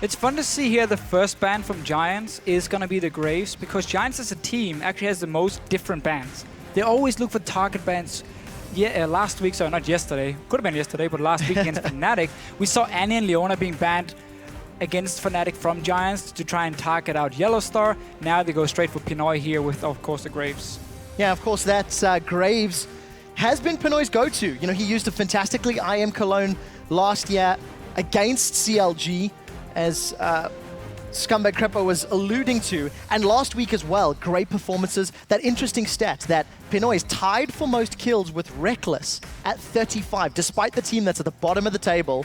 It's fun to see here the first ban from Giants is going to be the Graves, because Giants as a team actually has the most different bans. They always look for target bans. Yeah, last week, sorry, not yesterday. Could have been yesterday, but last week against Fnatic, we saw Annie and Leona being banned against Fnatic from Giants to try and target out Yellowstar. Now they go straight for Pinoy here with, of course, the Graves. Yeah, of course, that's Graves has been Pinoy's go-to. You know, he used it fantastically IM Cologne last year against CLG, as Scumbag Crepo was alluding to, and last week as well. Great performances. That interesting stat that Pinoy is tied for most kills with Reckless at 35, despite the team that's at the bottom of the table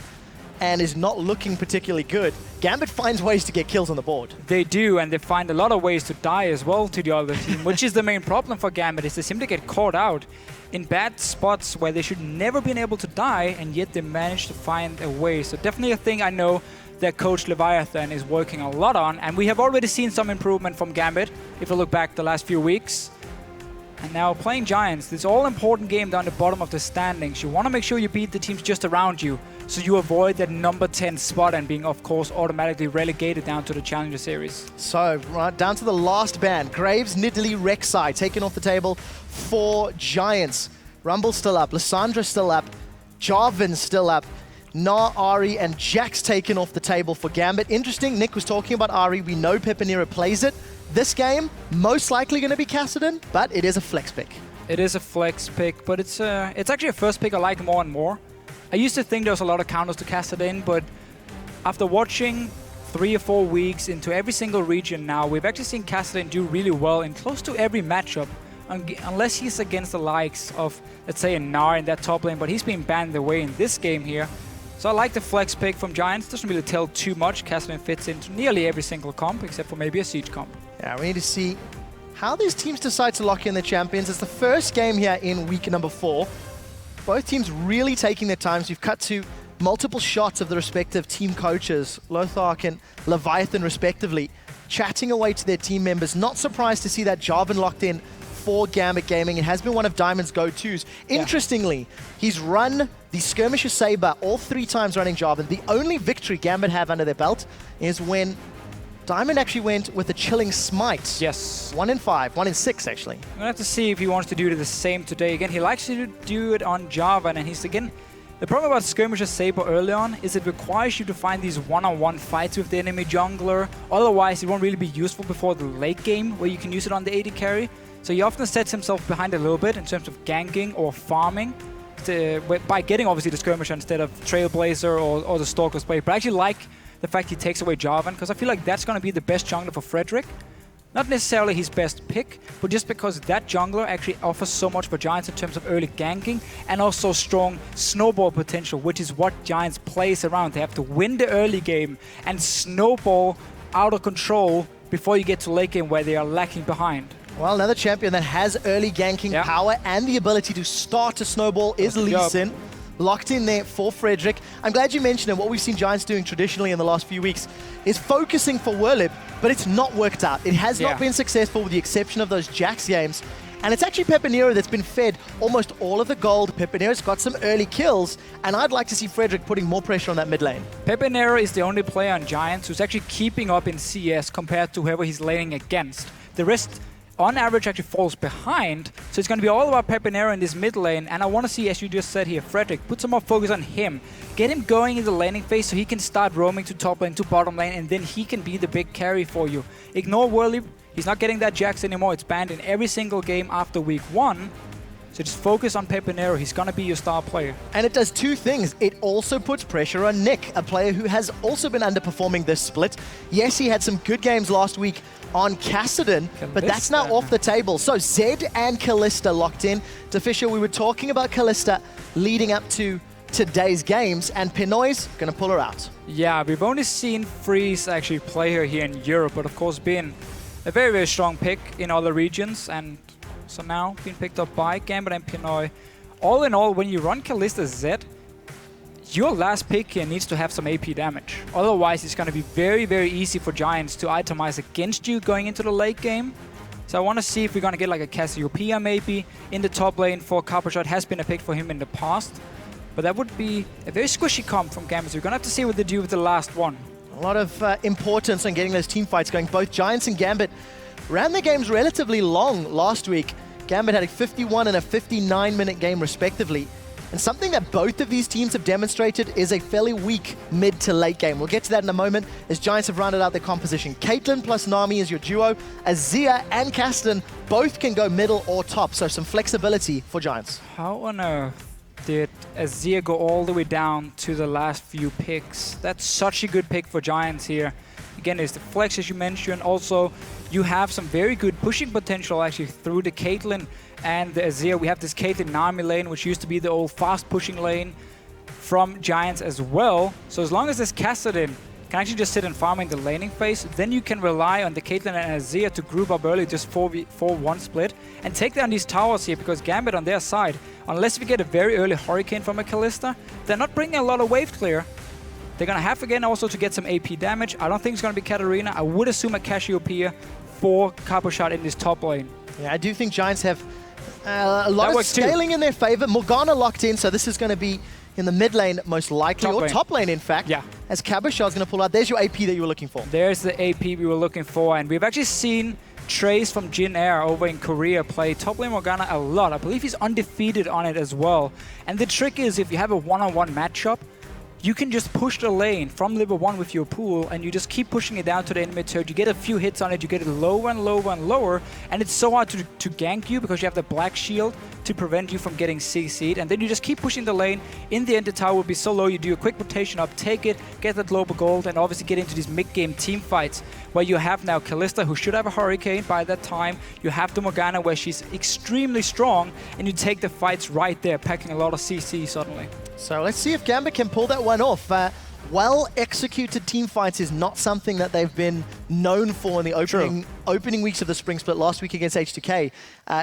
and is not looking particularly good. Gambit finds ways to get kills on the board. They do, and they find a lot of ways to die as well to the other team, which is the main problem for Gambit, is they seem to get caught out in bad spots where they should never been able to die, and yet they manage to find a way. So definitely a thing I know that Coach Leviathan is working a lot on, and we have already seen some improvement from Gambit if you look back the last few weeks. And now playing Giants, this all-important game down the bottom of the standings. You want to make sure you beat the teams just around you, so you avoid that number 10 spot and being, of course, automatically relegated down to the Challenger Series. So, right down to the last ban. Graves, Nidalee, Rek'Sai taken off the table for Giants. Rumble still up, Lissandra still up, Jarvan still up. Na, Ahri, and Jax taken off the table for Gambit. Interesting, Nick was talking about Ahri. We know Pepinero plays it. This game, most likely going to be Kassadin, but it is a flex pick. It is a flex pick, but it's actually a first pick I like more and more. I used to think there was a lot of counters to Kassadin, but after watching 3 or 4 weeks into every single region now, we've actually seen Kassadin do really well in close to every matchup, unless he's against the likes of, let's say, a Gnar in that top lane, but he's being banned away in this game here. So I like the flex pick from Giants. Doesn't really tell too much. Kassadin fits into nearly every single comp, except for maybe a Siege comp. Yeah, we need to see how these teams decide to lock in their champions. It's the first game here in week number 4. Both teams really taking their time. So you've cut to multiple shots of the respective team coaches, Lothar and Leviathan respectively, chatting away to their team members. Not surprised to see that Jarvan locked in for Gambit Gaming. It has been one of Diamond's go-tos. Interestingly, he's run the Skirmishes Saber all 3 times running Jarvan. The only victory Gambit have under their belt is when Diamond actually went with a Chilling Smite. Yes. 1 in 5, 1 in 6 actually. I'm gonna have to see if he wants to do the same today. Again, he likes to do it on Jarvan, and he's again, the problem about Skirmishes Saber early on is it requires you to find these one-on-one fights with the enemy jungler. Otherwise, it won't really be useful before the late game where you can use it on the AD carry. So he often sets himself behind a little bit in terms of ganking or farming by getting obviously the Skirmisher instead of Trailblazer or the Stalker's Blade. But I actually like the fact he takes away Jarvan, because I feel like that's going to be the best jungler for Frederick. Not necessarily his best pick, but just because that jungler actually offers so much for Giants in terms of early ganking and also strong snowball potential, which is what Giants plays around. They have to win the early game and snowball out of control before you get to late game where they are lacking behind. Well, another champion that has early ganking power and the ability to start a snowball is Lee Sin. Locked in there for Frederick. I'm glad you mentioned it. What we've seen Giants doing traditionally in the last few weeks is focusing for Werlyb, but it's not worked out. It has not been successful with the exception of those Jax games. And it's actually Pepinero that's been fed almost all of the gold. Pepinero's got some early kills, and I'd like to see Frederick putting more pressure on that mid lane. Pepinero is the only player on Giants who's actually keeping up in CS compared to whoever he's laning against. The rest, on average, actually falls behind, so it's going to be all about Pepinero in this mid lane, and I want to see, as you just said here, Frederick, put some more focus on him. Get him going in the laning phase so he can start roaming to top lane, to bottom lane, and then he can be the big carry for you. Ignore Werlyb. He's not getting that Jax anymore. It's banned in every single game after week 1. So just focus on Pepinero. He's going to be your star player. And it does 2 things. It also puts pressure on Nick, a player who has also been underperforming this split. Yes, he had some good games last week on Kassadin, but that's now off the table. So Zed and Kalista locked in. Deficio, we were talking about Kalista leading up to today's games, and Pinoy's going to pull her out. Yeah, we've only seen Freeze actually play her here in Europe, but of course been a very, very strong pick in other regions, and so now being picked up by Gambit and Pinoy. All in all, when you run Kalista Zed, your last pick here needs to have some AP damage. Otherwise, it's going to be very, very easy for Giants to itemize against you going into the late game. So I want to see if we're going to get like a Cassiopeia maybe in the top lane for Cabochard. Has been a pick for him in the past. But that would be a very squishy comp from Gambit. So we're going to have to see what they do with the last one. A lot of importance on getting those team fights going. Both Giants and Gambit ran their games relatively long last week. Gambit had a 51 and a 59-minute game respectively. And something that both of these teams have demonstrated is a fairly weak mid to late game. We'll get to that in a moment as Giants have rounded out their composition. Caitlyn plus Nami is your duo. Azir and Kassadin both can go middle or top, so some flexibility for Giants. How on earth did Azir go all the way down to the last few picks? That's such a good pick for Giants here. Again, it's the flex, as you mentioned. Also, you have some very good pushing potential actually through the Caitlyn and the Azir. We have this Caitlyn Nami lane, which used to be the old fast pushing lane from Giants as well. So as long as this Kassadin can actually just sit and farm in the laning phase, then you can rely on the Caitlyn and Azir to group up early, just 4v1 split, and take down these towers here, because Gambit on their side, unless we get a very early Hurricane from a Kalista, they're not bringing a lot of wave clear. They're going to have again also to get some AP damage. I don't think it's going to be Katarina. I would assume a Cassiopeia for Cabochard in this top lane. Yeah, I do think Giants have a lot of scaling in their favor. Morgana locked in, so this is going to be in the mid lane most likely, or top lane in fact, as Cabochard's going to pull out. There's your AP that you were looking for. There's the AP we were looking for, and we've actually seen Trace from Jin Air over in Korea play top lane Morgana a lot. I believe he's undefeated on it as well. And the trick is, if you have a one-on-one matchup, you can just push the lane from level 1 with your pool, and you just keep pushing it down to the enemy turret. You get a few hits on it, you get it lower and lower and lower, and it's so hard to gank you because you have the black shield to prevent you from getting CC'd, and then you just keep pushing the lane. In the end, the tower will be so low, you do a quick rotation up, take it, get that global gold, and obviously get into these mid-game team fights where you have now Kalista, who should have a Hurricane by that time. You have the Morgana, where she's extremely strong, and you take the fights right there, packing a lot of CC suddenly. So let's see if Gambit can pull that one off. Well-executed team fights is not something that they've been known for in the opening weeks of the spring split. Last week against H2K,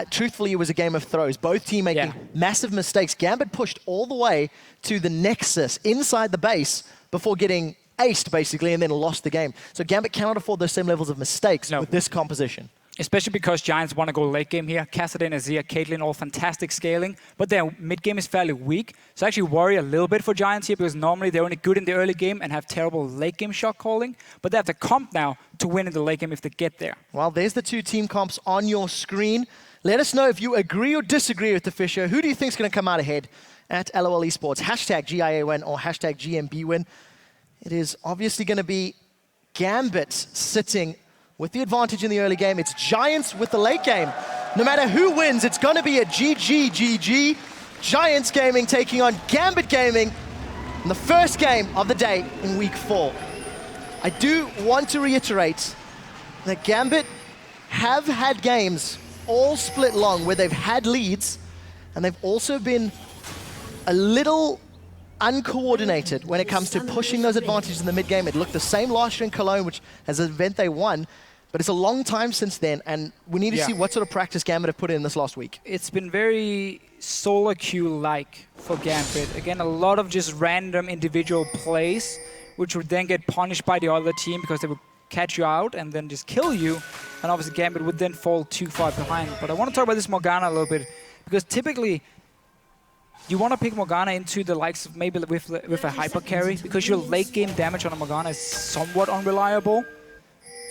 truthfully, it was a game of throws. Both teams making massive mistakes. Gambit pushed all the way to the Nexus inside the base before getting aced, basically, and then lost the game. So Gambit cannot afford those same levels of mistakes with this composition. Especially because Giants want to go late game here. Kassadin, Azir, Caitlyn, all fantastic scaling, but their mid game is fairly weak. So I actually worry a little bit for Giants here, because normally they're only good in the early game and have terrible late game shot calling, but they have the comp now to win in the late game if they get there. Well, there's the two team comps on your screen. Let us know if you agree or disagree with Deficio. Who do you think is going to come out ahead at LOL Esports? Hashtag GIA win or hashtag GMB win. It is obviously going to be Gambit sitting with the advantage in the early game. It's Giants with the late game. No matter who wins, it's going to be a GG. Giants Gaming taking on Gambit Gaming in the first game of the day in week 4. I do want to reiterate that Gambit have had games all split long where they've had leads, and they've also been a little uncoordinated when it comes to pushing those advantages in the mid game. It looked the same last year in Cologne, which has an event they won, but it's a long time since then, and we need to see what sort of practice Gambit have put in this last week. It's been very solo queue-like for Gambit. Again, a lot of just random individual plays, which would then get punished by the other team because they would catch you out and then just kill you, and obviously Gambit would then fall too far behind. But I want to talk about this Morgana a little bit, because typically you want to pick Morgana into the likes of maybe with a hyper carry, because your late game damage on a Morgana is somewhat unreliable.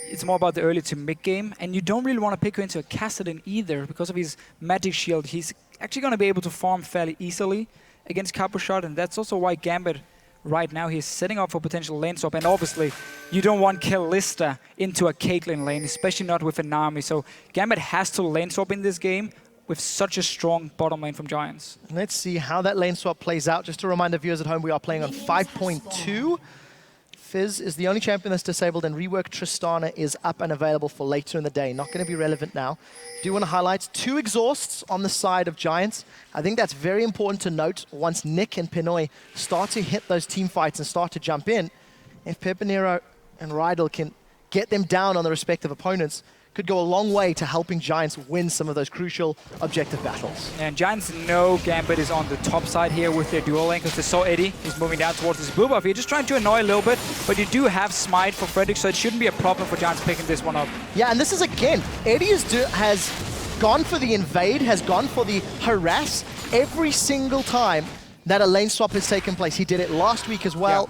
It's more about the early to mid game, and you don't really want to pick her into a Kassadin either because of his magic shield. He's actually going to be able to farm fairly easily against Cabochard, and that's also why Gambit right now he's setting up for potential lane swap. And obviously you don't want Kalista into a Caitlyn lane, especially not with a Nami. So Gambit has to lane swap in this game with such a strong bottom lane from Giants. Let's see how that lane swap plays out. Just to remind the viewers at home, we are playing on 5.2. Fizz is the only champion that's disabled, and rework Tristana is up and available for later in the day. Not going to be relevant now. Do want to highlight 2 exhausts on the side of Giants. I think that's very important to note once Nick and Pinoy start to hit those team fights and start to jump in. If Pepinero and Rydle can get them down on the respective opponents, could go a long way to helping Giants win some of those crucial objective battles. And Giants know Gambit is on the top side here with their dual lane, because they saw Eddie. He's moving down towards his blue buff here, just trying to annoy a little bit, but you do have Smite for Frederick, so it shouldn't be a problem for Giants picking this one up. Yeah, and this is again, Eddie has gone for the invade, has gone for the harass every single time that a lane swap has taken place. He did it last week as well.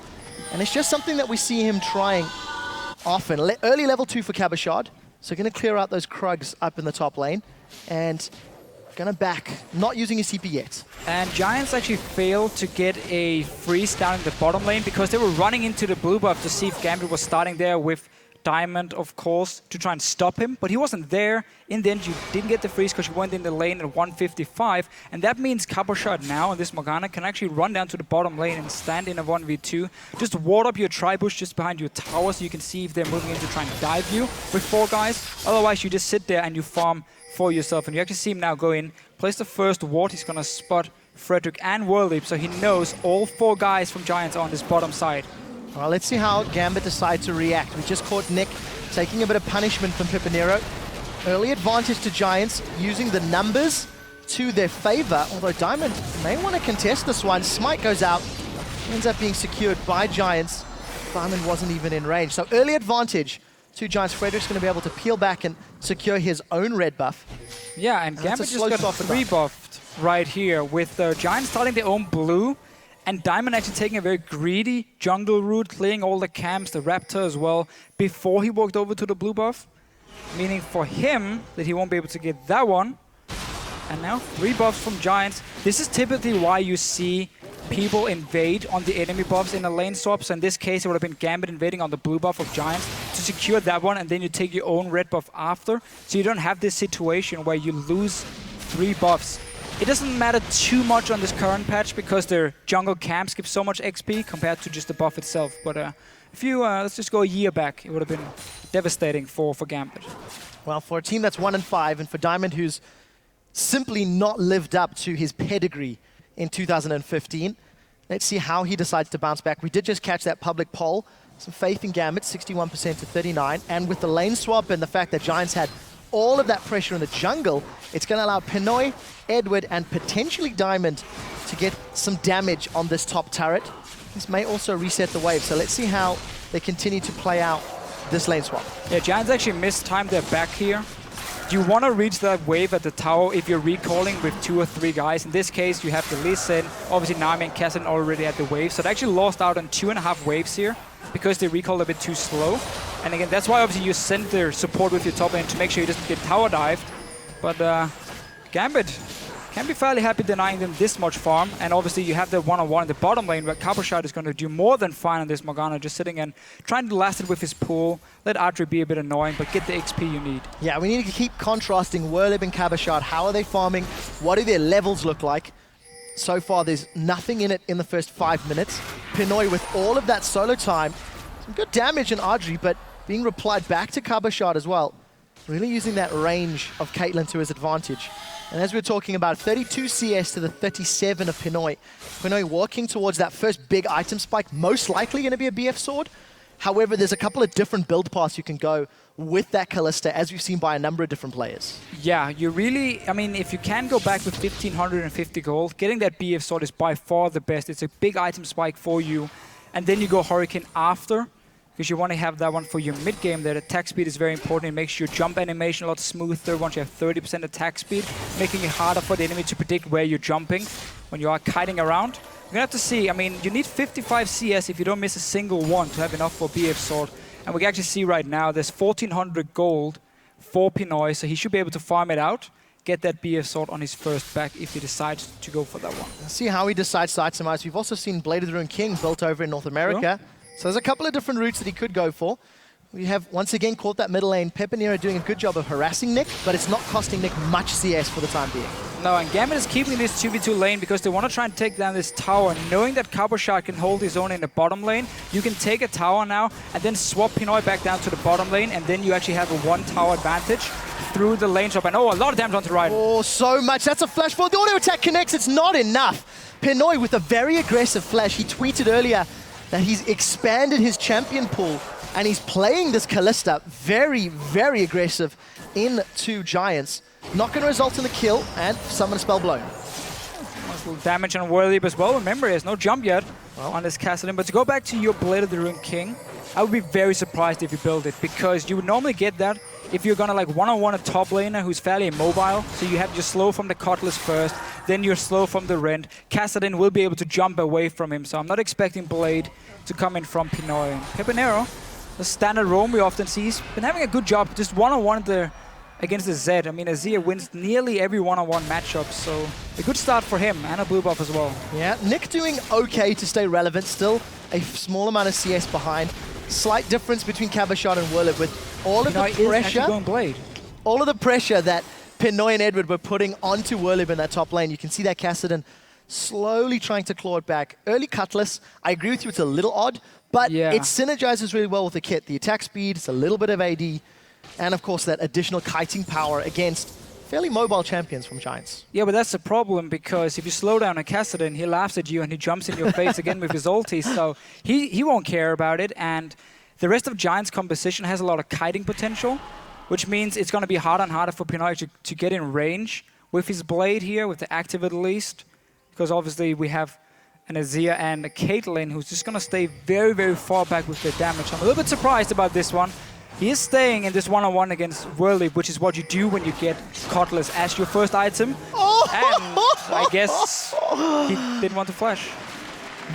And it's just something that we see him trying often. Early level 2 for Cabochard. So going to clear out those Krugs up in the top lane. And going to back, not using his CP yet. And Giants actually failed to get a freeze down in the bottom lane because they were running into the blue buff to see if Gambit was starting there with Diamond, of course, to try and stop him. But he wasn't there. In the end, you didn't get the freeze because you went in the lane at 155. And that means Cabochard now, and this Morgana, can actually run down to the bottom lane and stand in a 1v2. Just ward up your tri-bush just behind your tower so you can see if they're moving in to try and dive you with 4 guys. Otherwise, you just sit there and you farm for yourself. And you actually see him now go in, place the first ward. He's going to spot Frederick and Werlyb, so he knows all 4 guys from Giants are on this bottom side. Well, let's see how Gambit decide to react. We just caught Nick taking a bit of punishment from Pepinero. Early advantage to Giants, using the numbers to their favor, although Diamond may want to contest this one. Smite goes out, ends up being secured by Giants. Diamond wasn't even in range. So early advantage to Giants. Frederick's going to be able to peel back and secure his own red buff. Yeah, and Gambit just got 3 buffed right here with Giants starting their own blue. And Diamond actually taking a very greedy jungle route, clearing all the camps, the Raptor as well, before he walked over to the blue buff. Meaning for him that he won't be able to get that one. And now 3 buffs from Giants. This is typically why you see people invade on the enemy buffs in a lane swap. So in this case, it would have been Gambit invading on the blue buff of Giants to secure that one, and then you take your own red buff after. So you don't have this situation where you lose 3 buffs. It doesn't matter too much on this current patch because their jungle camps give so much XP compared to just the buff itself. But if you, let's just go a year back, it would have been devastating for Gambit. Well, for a team that's 1-5, and for Diamond, who's simply not lived up to his pedigree in 2015, let's see how he decides to bounce back. We did just catch that public poll. Some faith in Gambit, 61% to 39. And with the lane swap and the fact that Giants had all of that pressure in the jungle, it's going to allow Pinoy, Edward, and potentially Diamond to get some damage on this top turret. This may also reset the wave, so let's see how they continue to play out this lane swap. Yeah, Giants actually mistimed their back here. You want to reach that wave at the tower if you're recalling with 2 or 3 guys. In this case, you have the Lee Sin, obviously Nami and Kassadin already at the wave, so they actually lost out on 2.5 waves here because they recalled a bit too slow. And again, that's why obviously you send their support with your top lane to make sure you doesn't get tower dived. But Gambit can be fairly happy denying them this much farm. And obviously you have the one-on-one in the bottom lane where Cabochard is going to do more than fine on this Morgana, just sitting and trying to last it with his pool. Let Adryh be a bit annoying, but get the XP you need. Yeah, we need to keep contrasting Werlyb and Cabochard. How are they farming? What do their levels look like? So far, there's nothing in it in the first 5 minutes. Pinoy with all of that solo time. Some good damage in Adryh, but being replied back to Cabochard as well. Really using that range of Caitlyn to his advantage. And as we're talking about, 32 CS to the 37 of Pinoy. Pinoy walking towards that first big item spike, most likely going to be a BF sword. However, there's a couple of different build paths you can go with that Kalista, as we've seen by a number of different players. Yeah, you really, I mean, if you can go back with 1,550 gold, getting that BF sword is by far the best. It's a big item spike for you. And then you go Hurricane after, because you want to have that one for your mid-game. That attack speed is very important. It makes your jump animation a lot smoother once you have 30% attack speed, making it harder for the enemy to predict where you're jumping when you are kiting around. You're going to have to see, I mean, you need 55 CS if you don't miss a single one to have enough for BF sword. And we can actually see right now there's 1,400 gold for Pinoy, so he should be able to farm it out, get that BF sword on his first back if he decides to go for that one. Let's see how he decides to itemize. We've also seen Blade of the Rune King built over in North America. Sure. So there's a couple of different routes that he could go for. We have once again caught that middle lane. Pepinero doing a good job of harassing Nick, but it's not costing Nick much CS for the time being. No, and Gambit is keeping this 2v2 lane because they want to try and take down this tower. Knowing that Cabochard can hold his own in the bottom lane, you can take a tower now and then swap Pinoy back down to the bottom lane, and then you actually have a 1 tower advantage through the lane swap. And oh, a lot of damage onto Rydle. Oh, so much. That's a flash for the auto attack connects. It's not enough. Pinoy with a very aggressive flash. He tweeted earlier that he's expanded his champion pool and he's playing this Kalista very, very aggressive into Giants. Not going to result in the kill, and summon a spell blown. Nice little damage on Werlyb as well. Remember, he has no jump yet on this Kassadin. But to go back to your Blade of the Rune King, I would be very surprised if you build it, because you would normally get that if you're going to like one-on-one a top laner who's fairly immobile. So you have your slow from the Cutlass first, then you're slow from the Rend. Kassadin will be able to jump away from him, so I'm not expecting Blade to come in from Pinoy. Pepinero, the standard roam we often see, he's been having a good job, just one-on-one there against the Zed. I mean, Azir wins nearly every one-on-one matchup, so a good start for him, and a blue buff as well. Yeah, Nick doing okay to stay relevant, still a small amount of CS behind. Slight difference between Cabochard and Werlyb with all of Pinoy the pressure. Is actually going Blade. All of the pressure that Pinoy and Edward were putting onto Werlyb in that top lane. You can see that Kassadin slowly trying to claw it back. Early Cutlass, I agree with you, it's a little odd, but it synergizes really well with the kit. The attack speed, it's a little bit of AD, and of course that additional kiting power against fairly mobile champions from Giants. Yeah, but that's the problem, because if you slow down a Kassadin, he laughs at you and he jumps in your face again with his ulti, so he won't care about it, and the rest of Giants' composition has a lot of kiting potential, which means it's going to be harder and harder for Pinoy to get in range with his Blade here, with the active at least, because obviously we have an Azir and a Caitlyn who's just going to stay very, very far back with their damage. I'm a little bit surprised about this one. He is staying in this one-on-one against Werlyb, which is what you do when you get Cutlass as your first item. And I guess he didn't want to flash.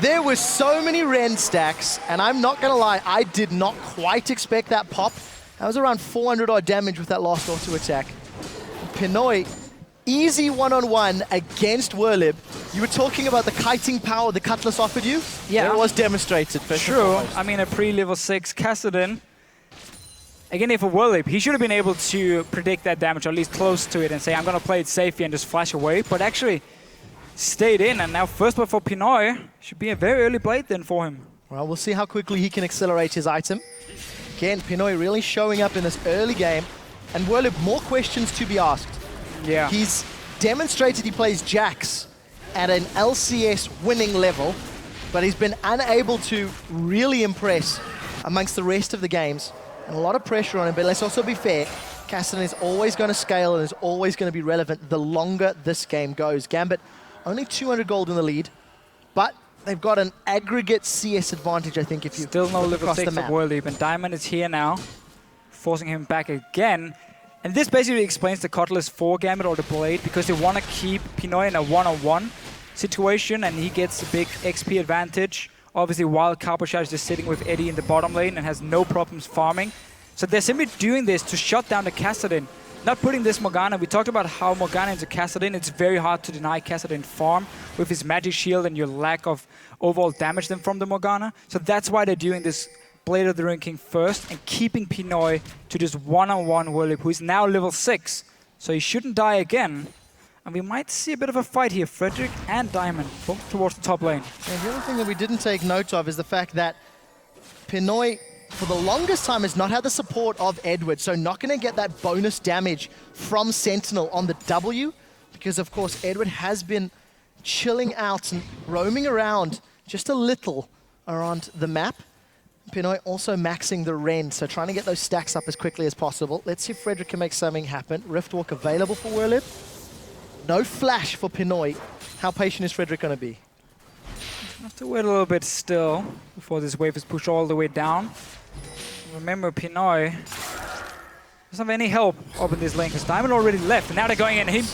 There were so many Rend stacks, and I'm not going to lie, I did not quite expect that pop. That was around 400 odd damage with that last auto attack. Pinoy, easy one-on-one against Werlyb. You were talking about the kiting power the Cutlass offered you? Yeah. It was demonstrated. True. I mean, a pre-level 6 Kassadin. Again, if a Werlyb, he should have been able to predict that damage, or at least close to it, and say, I'm going to play it safely and just flash away. But actually stayed in, and now first blood for Pinoy. Should be a very early Blade then for him. Well, we'll see how quickly he can accelerate his item. Again, Pinoy really showing up in this early game. And Werlyb, more questions to be asked. Yeah. He's demonstrated he plays Jax at an LCS winning level, but he's been unable to really impress amongst the rest of the games. And a lot of pressure on him, but let's also be fair. Kassadin is always going to scale and is always going to be relevant the longer this game goes. Gambit, only 200 gold in the lead, but they've got an aggregate CS advantage, I think, if you still no level 6 for Werlyb, and Diamond is here now, forcing him back again. And this basically explains the Cutlass for Gambit or the Blade, because they want to keep Pinoy in a one-on-one situation, and he gets a big XP advantage. Obviously, while Cabochard is just sitting with Eddie in the bottom lane and has no problems farming. So they're simply doing this to shut down the Kassadin. Not putting this Morgana. We talked about how Morgana into Kassadin, it's very hard to deny Kassadin farm with his magic shield and your lack of overall damage then from the Morgana. So that's why they're doing this Blade of the Ruined King first and keeping Pinoy to this one-on-one Werlyb, who is now level 6. So he shouldn't die again. And we might see a bit of a fight here. Frederick and Diamond both towards the top lane. And the other thing that we didn't take note of is the fact that Pinoy, for the longest time, has not had the support of Edward, so not going to get that bonus damage from Sentinel on the W, because of course Edward has been chilling out and roaming around just a little around the map. Pinoy also maxing the Rend, so trying to get those stacks up as quickly as possible. Let's see if Frederick can make something happen. Riftwalk available for Werlyb. No flash for Pinoy. How patient is Frederick going to be? I have to wait a little bit still before this wave is pushed all the way down. Remember, Pinoy doesn't have any help up in this lane because Diamond already left, and now they're going in him.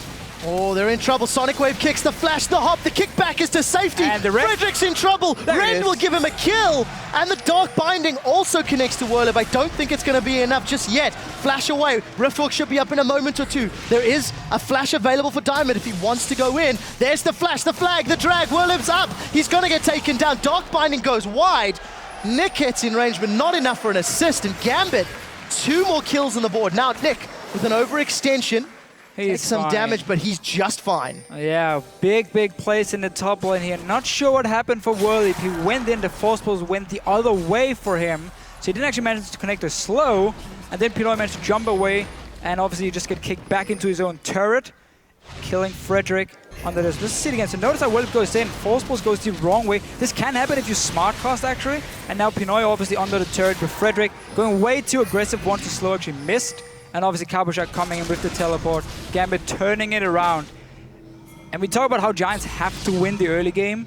Oh, they're in trouble. Sonic Wave kicks the flash, the hop, the kickback is to safety. And the Frederick's in trouble. Rend will give him a kill. And the Dark Binding also connects to Werlyb. I don't think it's going to be enough just yet. Flash away. Riftwalk should be up in a moment or two. There is a flash available for Diamond if he wants to go in. There's the flash, the flag, the drag. Werlyb's up. He's going to get taken down. Dark Binding goes wide. Nick gets in range, but not enough for an assist. And Gambit, 2 more kills on the board. Now Nick, with an overextension, takes some damage, but he's just fine. Yeah, big place in the top lane here. Not sure what happened for Werlyb. He went in, the force pulls went the other way for him. So he didn't actually manage to connect a slow. And then Pinoy managed to jump away. And obviously he just get kicked back into his own turret, killing Frederick under this. This is sitting again. So notice how Werlyb goes in. Force pulls goes the wrong way. This can happen if you smart cast actually. And now Pinoy obviously under the turret with Frederick. Going way too aggressive, one too slow, actually missed. And obviously Cabochard coming in with the teleport. Gambit turning it around. And we talk about how Giants have to win the early game.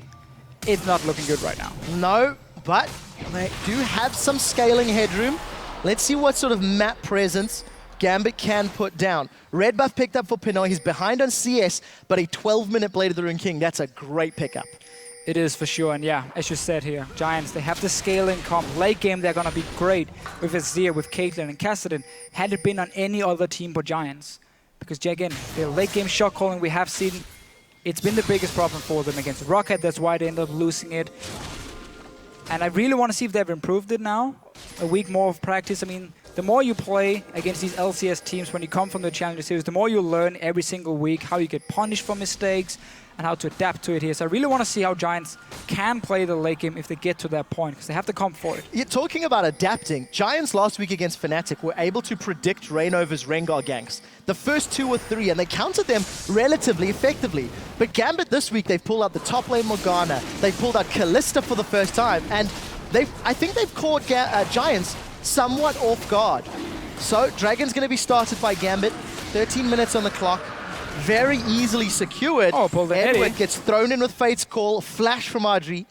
It's not looking good right now. No, but they do have some scaling headroom. Let's see what sort of map presence Gambit can put down. Red buff picked up for Pinoy. He's behind on CS, but a 12-minute Blade of the Rune King, that's a great pickup. It is for sure, and yeah, as you said here, Giants, they have the scaling comp. Late game, they're gonna be great with Azir, with Caitlyn and Kassadin, had it been on any other team but Giants. Because again, the late game shot calling we have seen, it's been the biggest problem for them against Rocket, that's why they end up losing it. And I really want to see if they've improved it now. A week more of practice. I mean, the more you play against these LCS teams when you come from the Challenger Series, the more you learn every single week how you get punished for mistakes and how to adapt to it here. So I really want to see how Giants can play the late game if they get to that point, because they have the comp for it. You're talking about adapting. Giants last week against Fnatic were able to predict Reignover's Rengar ganks. The first 2 or 3, and they countered them relatively effectively. But Gambit this week, they've pulled out the top lane Morgana. They've pulled out Kalista for the first time, and I think they've caught Giants somewhat off guard. So Dragon's going to be started by Gambit. 13 minutes on the clock. Very easily secured. Oh, pulled the Edward gets thrown in with Fate's Call, flash from Adryh.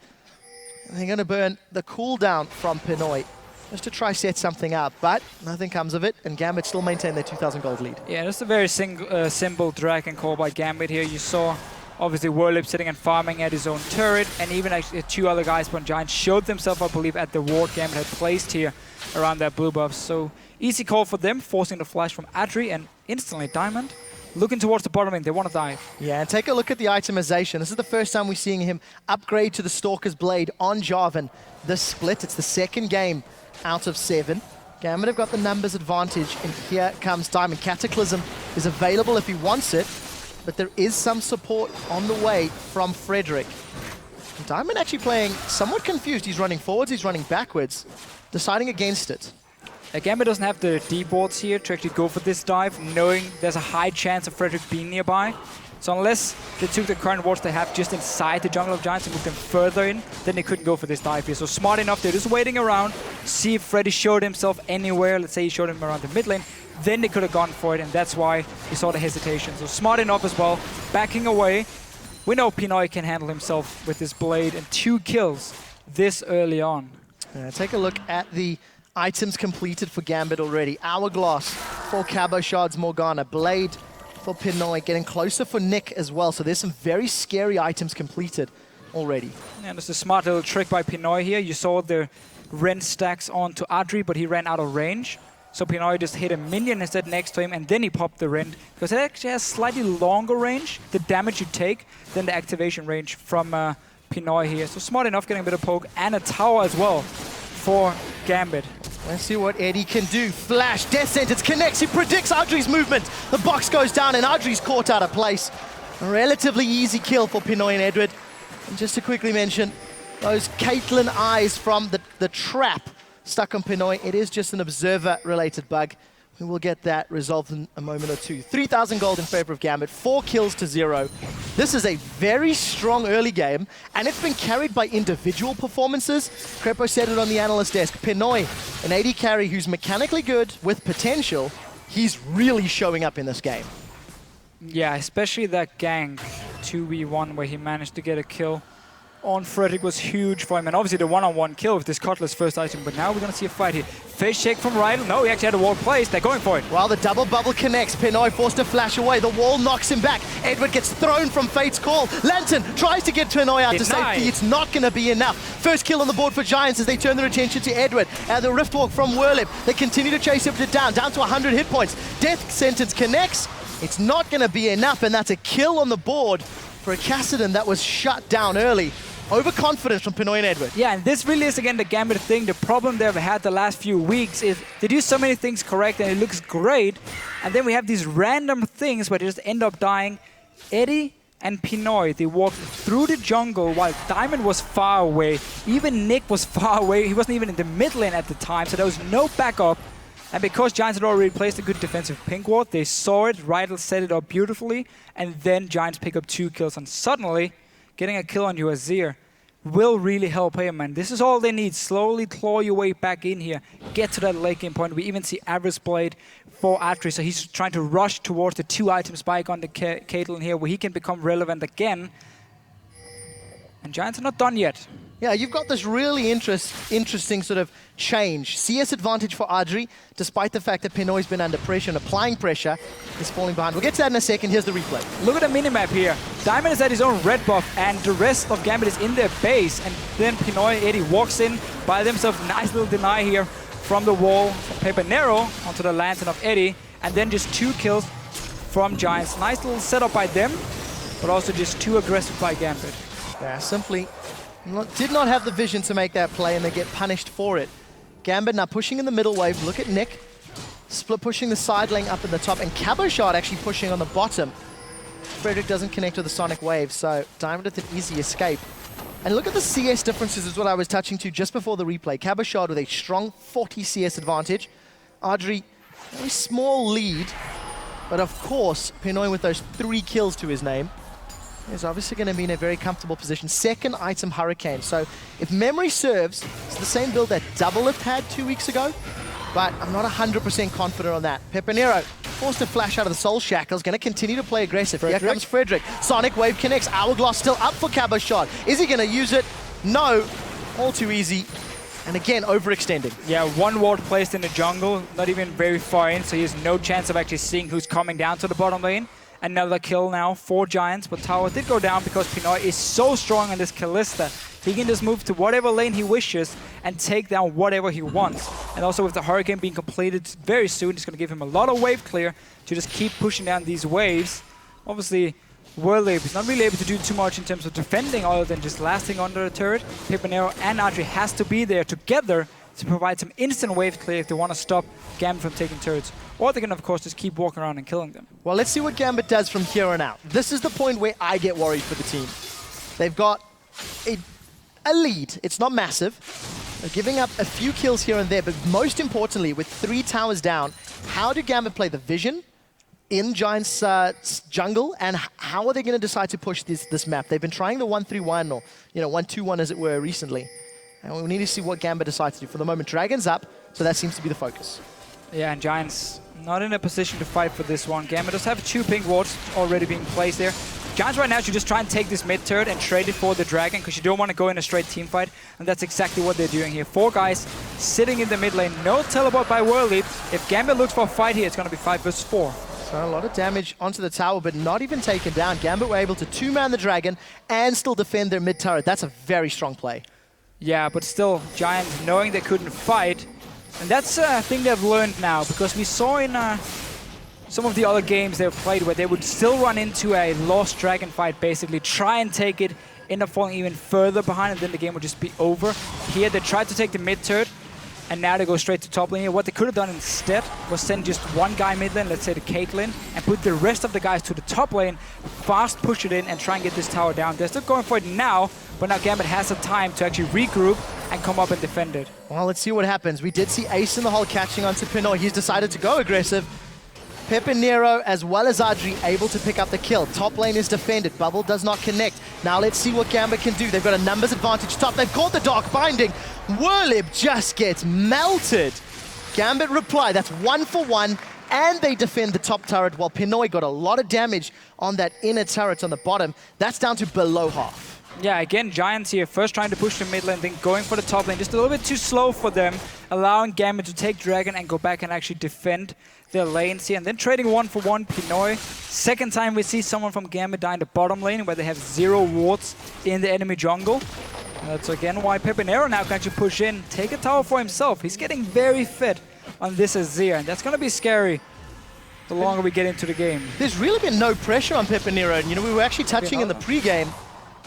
And they're going to burn the cooldown from Pinoy just to try set something up, but nothing comes of it, and Gambit still maintain their 2,000 gold lead. Yeah, just a very simple Dragon call by Gambit here. You saw, obviously, Werlyb sitting and farming at his own turret, and even actually 2 other guys from Giants showed themselves, I believe, at the ward Gambit had placed here around that blue buff. So easy call for them, forcing the flash from Adryh, and instantly Diamond looking towards the bottom lane. They want to dive. Yeah, and take a look at the itemization. This is the first time we're seeing him upgrade to the Stalker's Blade on Jarvan. This split, it's the second game out of 7. Gambit have got the numbers advantage, and here comes Diamond. Cataclysm is available if he wants it, but there is some support on the way from Frederick. And Diamond actually playing somewhat confused. He's running forwards, he's running backwards, deciding against it. Gambit doesn't have the deep wards here to actually go for this dive, knowing there's a high chance of Frederick being nearby. So unless they took the current wards they have just inside the jungle of Giants and moved them further in, then they couldn't go for this dive here. So smart enough, they're just waiting around, see if Freddy showed himself anywhere. Let's say he showed him around the mid lane, then they could have gone for it, and that's why you saw the hesitation. So smart enough as well, backing away. We know Pinoy can handle himself with this Blade, and 2 kills this early on. Take a look at the items completed for Gambit already. Hourglass for Cabochard's Morgana. Blade for Pinoy, getting closer for Nick as well. So there's some very scary items completed already. And it's a smart little trick by Pinoy here. You saw the Rend stacks onto Adryh, but he ran out of range. So Pinoy just hit a minion instead next to him, and then he popped the Rend, because it actually has slightly longer range, the damage you take, than the activation range from Pinoy here. So smart enough, getting a bit of poke, and a tower as well for Gambit. Let's see what Eddie can do. Flash, Death Sentence connects, he predicts Adryh's movement. The box goes down and Adryh's caught out of place. A relatively easy kill for Pinoy and Edward. And just to quickly mention, those Caitlyn eyes from the trap stuck on Pinoy. It is just an observer-related bug. We will get that resolved in a moment or two. 3,000 gold in favor of Gambit, 4 kills to 0. This is a very strong early game, and it's been carried by individual performances. Crepo said it on the analyst desk. Pinoy, an AD carry who's mechanically good with potential, he's really showing up in this game. Yeah, especially that gank 2v1 where he managed to get a kill on Frederick was huge for him, and obviously the one-on-one kill with this Cutlass first item, but now we're going to see a fight here. Face check from Rydle. No, he actually had a wall placed. They're going for it. While the double bubble connects, Pinoy forced to flash away. The wall knocks him back. Edward gets thrown from Fate's Call. Lantern tries to get Pinoy out to safety. It's not going to be enough. First kill on the board for Giants as they turn their attention to Edward. And the Riftwalk from Werlyb. They continue to chase him down to 100 hit points. Death Sentence connects. It's not going to be enough, and that's a kill on the board for a Kassadin that was shut down early. Overconfidence from Pinoy and Edward. Yeah, and this really is, again, the Gambit thing. The problem they've had the last few weeks is they do so many things correct and it looks great, and then we have these random things where they just end up dying. Eddie and Pinoy, they walked through the jungle while Diamond was far away. Even Nick was far away. He wasn't even in the mid lane at the time, so there was no backup. And because Giants had already placed a good defensive pink ward, they saw it, Rydle set it up beautifully, and then Giants pick up 2 kills, and suddenly getting a kill on you, Azir, will really help him, and this is all they need. Slowly claw your way back in here, get to that late game point. We even see Adryh's Blade for Adryh, so he's trying to rush towards the 2-item spike on the Caitlyn here, where he can become relevant again. And Giants are not done yet. Yeah, you've got this really interesting sort of change. CS advantage for Adryh, despite the fact that Pinoy's been under pressure and applying pressure, is falling behind. We'll get to that in a second. Here's the replay. Look at the minimap here. Diamond is at his own red buff, and the rest of Gambit is in their base. And then Pinoy, Eddie walks in by themselves. Nice little deny here from the wall from Pepinero onto the lantern of Eddie. And then just 2 kills from Giants. Nice little setup by them, but also just too aggressive by Gambit. Yeah, simply did not have the vision to make that play, and they get punished for it. Gambit now pushing in the middle wave. Look at Nick. Split pushing the side lane up in the top, and Cabochard actually pushing on the bottom. Frederick doesn't connect with the Sonic Wave, so Diamond with an easy escape. And look at the CS differences is what I was touching to just before the replay. Cabochard with a strong 40 CS advantage. Adryh, a very small lead, but of course, Pinoy with those 3 kills to his name is obviously going to be in a very comfortable position. Second item, Hurricane. So if memory serves, it's the same build that Doublelift had 2 weeks ago, but I'm not 100% confident on that. Pepinero forced to flash out of the Soul Shackles, going to continue to play aggressive. Here comes Frederick. Sonic Wave connects. Hourglass still up for Cabochard. Is he going to use it? No. All too easy. And again, overextending. Yeah, 1 ward placed in the jungle, not even very far in, so he has no chance of actually seeing who's coming down to the bottom lane. Another kill now for Giants, but tower did go down because Pinoy is so strong on this Kalista. He can just move to whatever lane he wishes and take down whatever he wants. And also with the Hurricane being completed very soon, it's going to give him a lot of wave clear to just keep pushing down these waves. Obviously, Werlyb is not really able to do too much in terms of defending other than just lasting under a turret. Pepinero and Adryh has to be there together to provide some instant wave clear if they want to stop Gambit from taking turrets. Or they can, of course, just keep walking around and killing them. Well, let's see what Gambit does from here on out. This is the point where I get worried for the team. They've got a lead. It's not massive. They're giving up a few kills here and there, but most importantly, with 3 towers down, how do Gambit play the vision in Giants' jungle, and how are they going to decide to push this map? They've been trying the 1-3-1 or 1-2-1 as it were recently. And we need to see what Gambit decides to do. For the moment, Dragon's up, so that seems to be the focus. Yeah, and Giants not in a position to fight for this one. Gambit does have 2 pink wards already being placed there. Giants right now should just try and take this mid turret and trade it for the Dragon, because you don't want to go in a straight team fight, and that's exactly what they're doing here. 4 guys sitting in the mid lane. No teleport by Werlyb. If Gambit looks for a fight here, it's going to be 5 versus 4. So a lot of damage onto the tower, but not even taken down. Gambit were able to 2-man the Dragon and still defend their mid turret. That's a very strong play. Yeah, but still, Giants knowing they couldn't fight. And that's a thing they've learned now, because we saw in some of the other games they've played where they would still run into a lost Dragon fight, basically try and take it, end up falling even further behind, and then the game would just be over. Here they tried to take the mid turret, and now they go straight to top lane here. What they could have done instead was send just 1 guy mid lane, let's say to Caitlyn, and put the rest of the guys to the top lane, fast push it in and try and get this tower down. They're still going for it now, but now Gambit has the time to actually regroup and come up and defend it. Well, let's see what happens. We did see Ace in the hole catching onto Pinoy. He's decided to go aggressive. Pepinero as well as Adryh able to pick up the kill. Top lane is defended. Bubble does not connect. Now let's see what Gambit can do. They've got a numbers advantage top. They've caught the Dark Binding. Werlyb just gets melted. Gambit reply. That's 1 for 1. And they defend the top turret while Pinoy got a lot of damage on that inner turret on the bottom. That's down to below half. Yeah, again, Giants here, first trying to push the mid lane, then going for the top lane. Just a little bit too slow for them, allowing Gambit to take Dragon and go back and actually defend their lanes here. And then trading 1 for 1, Pinoy. Second time we see someone from Gambit die in the bottom lane, where they have 0 wards in the enemy jungle. That's again why Pepinero now can actually push in, take a tower for himself. He's getting very fit on this Azir, and that's going to be scary the longer we get into the game. There's really been no pressure on Pepinero. You know, we were actually touching in the pre-game.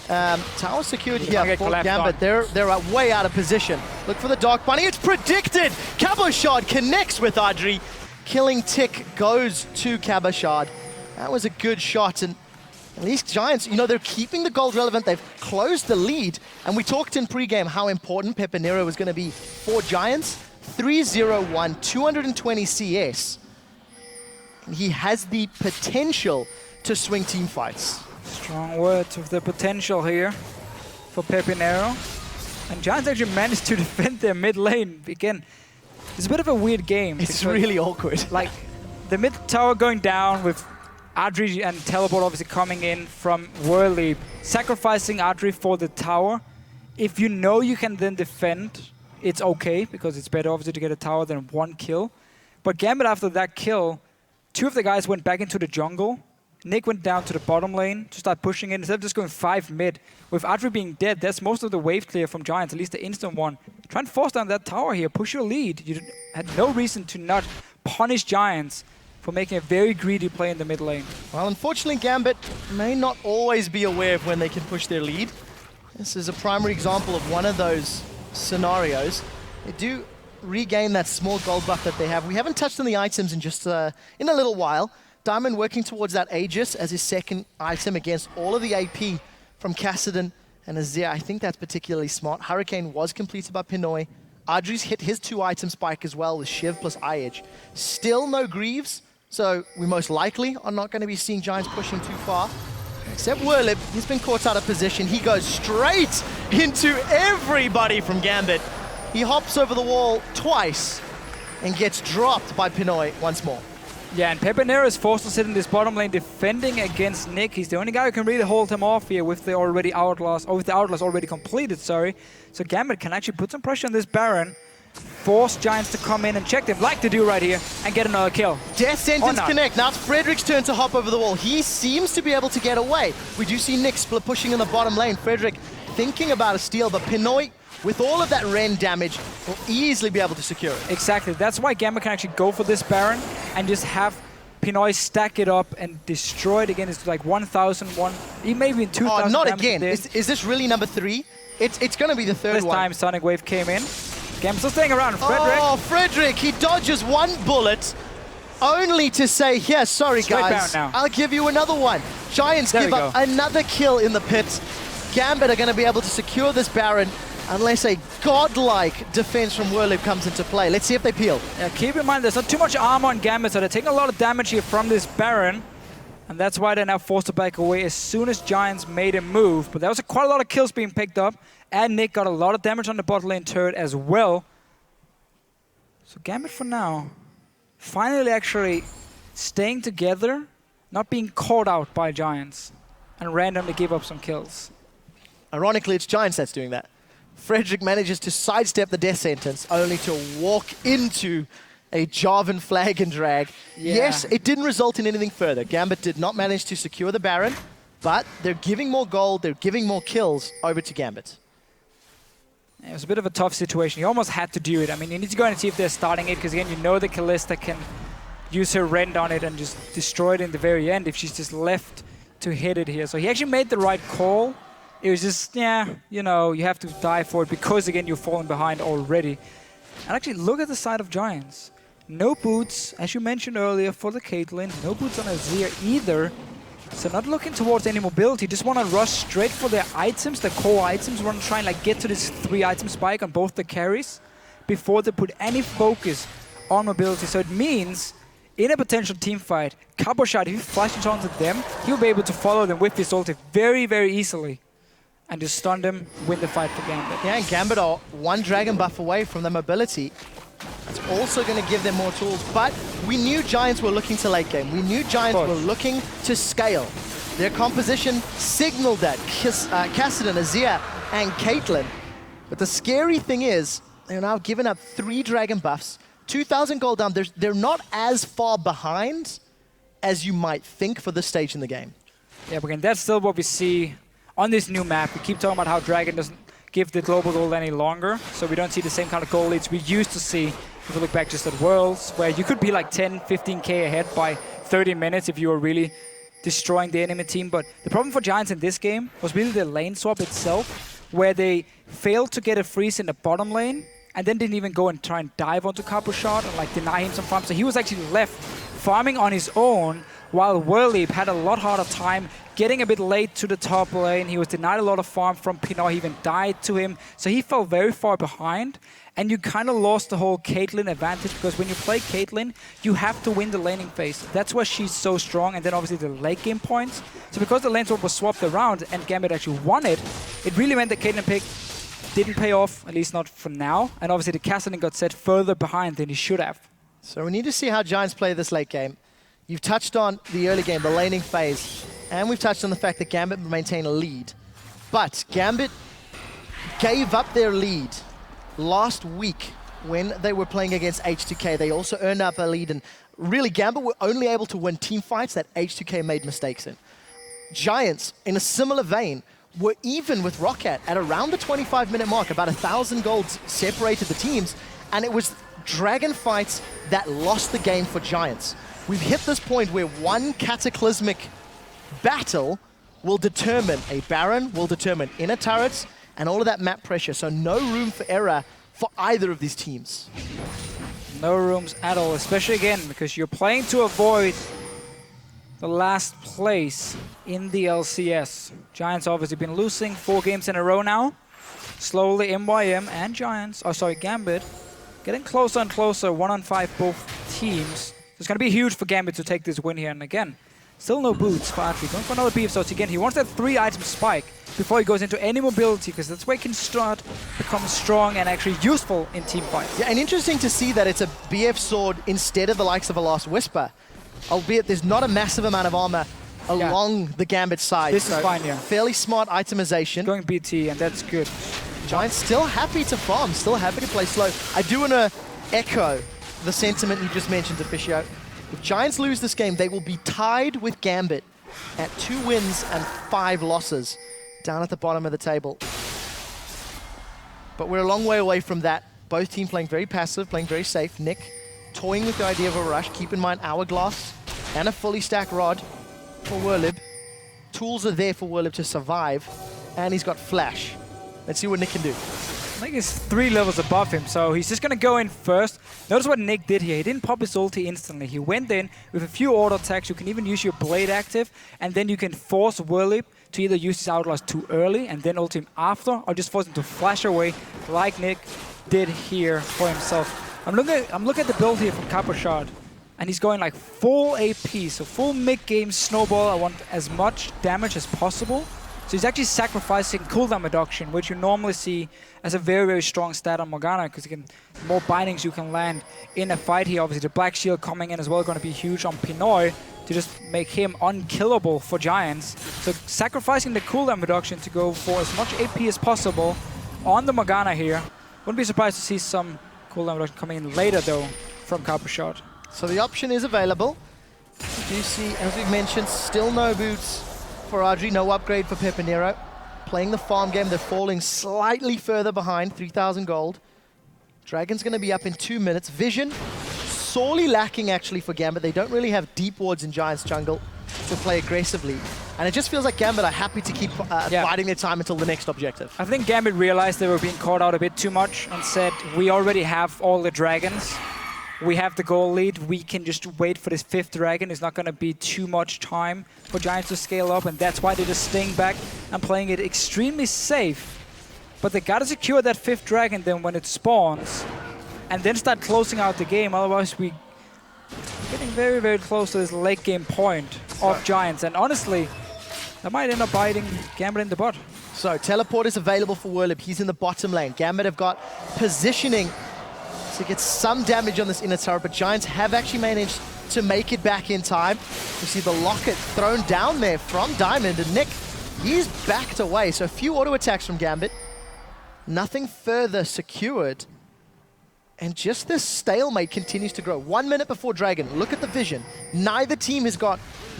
Tower secured here for Gambit. They're way out of position. Look for the Dark Bunny. It's predicted! Cabochard connects with Adryh. Killing tick goes to Cabochard. That was a good shot. And these Giants, you know, they're keeping the gold relevant. They've closed the lead. And we talked in pregame how important Pepinero was going to be for Giants. 301, 220 CS. And he has the potential to swing team fights. Strong words of the potential here for Pepinero. And Giants actually managed to defend their mid lane. Again, it's a bit of a weird game. It's really awkward. Like, the mid tower going down with Adryh and teleport obviously coming in from Werlyb, sacrificing Adryh for the tower if you know you can then defend, it's okay, because it's better obviously to get a tower than one kill. But Gambit, after that kill, 2 of the guys went back into the jungle. Nick went down to the bottom lane to start pushing in. Instead of just going 5 mid, with Adryh being dead, that's most of the wave clear from Giants, at least the instant one. Try and force down that tower here, push your lead. You had no reason to not punish Giants for making a very greedy play in the mid lane. Well, unfortunately, Gambit may not always be aware of when they can push their lead. This is a primary example of one of those scenarios. They do regain that small gold buff that they have. We haven't touched on the items in just in a little while. Diamond working towards that Aegis as his second item against all of the AP from Kassadin and Azir. I think that's particularly smart. Hurricane was completed by Pinoy. Adryh's hit his 2-item spike as well with Shiv plus Eye-Edge. Still no Greaves, so we most likely are not going to be seeing Giants pushing too far. Except Werlyb, he's been caught out of position. He goes straight into everybody from Gambit. He hops over the wall twice and gets dropped by Pinoy once more. Yeah, and Pepinero is forced to sit in this bottom lane defending against Nick. He's the only guy who can really hold him off here with the Outlast already completed, sorry. So Gambit can actually put some pressure on this Baron, force Giants to come in and check them, like to do right here, and get another kill. Death Sentence connect. Now it's Frederick's turn to hop over the wall. He seems to be able to get away. We do see Nick split pushing in the bottom lane. Frederick thinking about a steal, but Pinoy, with all of that Ren damage, will easily be able to secure it. Exactly. That's why Gambit can actually go for this Baron and just have Pinoy stack it up and destroy it again. It's like 1,001, maybe 2,000. Oh, not again. Is this really number 3? It's going to be the third one. This time Sonic Wave came in. Gambit still staying around. Frederick. Oh, Frederick, he dodges one bullet only to say, yeah, sorry Straight guys, now. I'll give you another one. Giants give up another kill in the pit. Gambit are going to be able to secure this Baron unless a godlike defense from Werlyb comes into play. Let's see if they peel. Yeah, keep in mind there's not too much armor on Gambit, so they're taking a lot of damage here from this Baron. And that's why they're now forced to back away as soon as Giants made a move. But there was quite a lot of kills being picked up. And Nick got a lot of damage on the bot lane turret as well. So Gambit for now, finally actually staying together, not being caught out by Giants, and randomly give up some kills. Ironically, it's Giants that's doing that. Frederick manages to sidestep the death sentence, only to walk into a Jarvan flag and drag. Yeah. Yes, it didn't result in anything further. Gambit did not manage to secure the Baron, but they're giving more gold, they're giving more kills over to Gambit. It was a bit of a tough situation. You almost had to do it. I mean, you need to go and see if they're starting it, because again, you know the Kalista can use her rend on it and just destroy it in the very end if she's just left to hit it here. So he actually made the right call. It was just, yeah, you know, you have to die for it because, again, you're falling behind already. And actually, look at the side of Giants. No boots, as you mentioned earlier, for the Caitlyn. No boots on Azir either. So not looking towards any mobility. Just want to rush straight for their items, their core items. Want to try and like get to this 3-item spike on both the carries before they put any focus on mobility. So it means in a potential team fight, Cabochard, if he flashes onto them, he'll be able to follow them with his ulti very, very easily and just stun them, win the fight for Gambit. Yeah, and Gambit are 1 dragon buff away from the mobility. That's also going to give them more tools, but we knew Giants were looking to late game. We knew Giants were looking to scale. Their composition signaled that. Kassadin, Azir, and Caitlyn. But the scary thing is, they're now giving up 3 dragon buffs, 2,000 gold down. They're not as far behind as you might think for this stage in the game. Yeah, but again, that's still what we see on this new map. We keep talking about how Dragon doesn't give the global gold any longer, so we don't see the same kind of gold leads we used to see if we look back just at Worlds, where you could be like 10, 15k ahead by 30 minutes if you were really destroying the enemy team. But the problem for Giants in this game was really the lane swap itself, where they failed to get a freeze in the bottom lane and then didn't even go and try and dive onto Cabochard and like deny him some farm. So he was actually left farming on his own, while Werlyb had a lot harder time getting a bit late to the top lane. He was denied a lot of farm from Pinoy. He even died to him. So he fell very far behind. And you kind of lost the whole Caitlyn advantage, because when you play Caitlyn, you have to win the laning phase. That's why she's so strong. And then obviously the late game points. So because the lane swap was swapped around and Gambit actually won it, it really meant that Caitlyn pick didn't pay off, at least not for now. And obviously the Kassadin got set further behind than he should have. So we need to see how Giants play this late game. You've touched on the early game, the laning phase, and we've touched on the fact that Gambit maintain a lead. But Gambit gave up their lead last week when they were playing against H2K. They also earned up a lead, and really Gambit were only able to win team fights that H2K made mistakes in. Giants, in a similar vein, were even with Roccat at around the 25-minute mark. About 1,000 gold separated the teams, and it was Dragon fights that lost the game for Giants. We've hit this point where one cataclysmic battle will determine a Baron, will determine inner turrets, and all of that map pressure. So no room for error for either of these teams. No rooms at all, especially again, because you're playing to avoid the last place in the LCS. Giants obviously been losing 4 games in a row now. Slowly MYM and Giants, Gambit, getting closer and closer, 1-on-5 both teams. It's going to be huge for Gambit to take this win here, and again, still no boots for Adryh. Going for another beef, so again, he wants that 3-item spike before he goes into any mobility, because that's where he can start become strong and actually useful in team fights. Yeah, and interesting to see that it's a BF sword instead of the likes of a Last Whisper, albeit there's not a massive amount of armor along the Gambit side. This is fine, yeah. Fairly smart itemization. Going BT, and that's good. Giants still happy to farm, still happy to play slow. I do want to echo the sentiment you just mentioned, Deficio. If Giants lose this game, they will be tied with Gambit at 2 wins and 5 losses down at the bottom of the table. But we're a long way away from that. Both teams playing very passive, playing very safe. Nick toying with the idea of a rush. Keep in mind Hourglass and a fully stacked rod for Werlyb. Tools are there for Werlyb to survive, and he's got Flash. Let's see what Nick can do. I think he's 3 levels above him, so he's just going to go in first. Notice what Nick did here. He didn't pop his ulti instantly. He went in with a few auto attacks. You can even use your blade active, and then you can force Werlyb to either use his Hourglass too early and then ult him after, or just force him to flash away like Nick did here for himself. I'm looking at the build here from Cabochard, and he's going like full AP, so full mid-game snowball. I want as much damage as possible. So he's actually sacrificing cooldown reduction, which you normally see as a very, very strong stat on Morgana, because the more bindings you can land in a fight here. Obviously, the Black Shield coming in as well, going to be huge on Pinoy to just make him unkillable for Giants. So sacrificing the cooldown reduction to go for as much AP as possible on the Morgana here. Wouldn't be surprised to see some cooldown reduction coming in later, though, from Cabochard. So the option is available. You do see, as we've mentioned, still no boots for Adryh, no upgrade for Pepinero. Playing the farm game, they're falling slightly further behind, 3,000 gold. Dragon's going to be up in 2 minutes. Vision, sorely lacking actually for Gambit. They don't really have deep wards in Giants jungle to play aggressively. And it just feels like Gambit are happy to keep biding their time until the next objective. I think Gambit realized they were being caught out a bit too much and said, we already have all the dragons. We have the goal lead. We can just wait for this 5th dragon. It's not going to be too much time for Giants to scale up, and that's why they're just staying back and playing it extremely safe. But they got to secure that 5th dragon then when it spawns, and then start closing out the game. Otherwise, we're getting very, very close to this late game point of Giants. And honestly, that might end up biting Gambit in the butt. So teleport is available for Werlyb. He's in the bottom lane. Gambit have got positioning to get some damage on this inner turret, but Giants have actually managed to make it back in time. You see the locket thrown down there from Diamond, and Nick, he's backed away. So a few auto attacks from Gambit. Nothing further secured. And just this stalemate continues to grow. 1 minute before Dragon, look at the vision. Neither team has got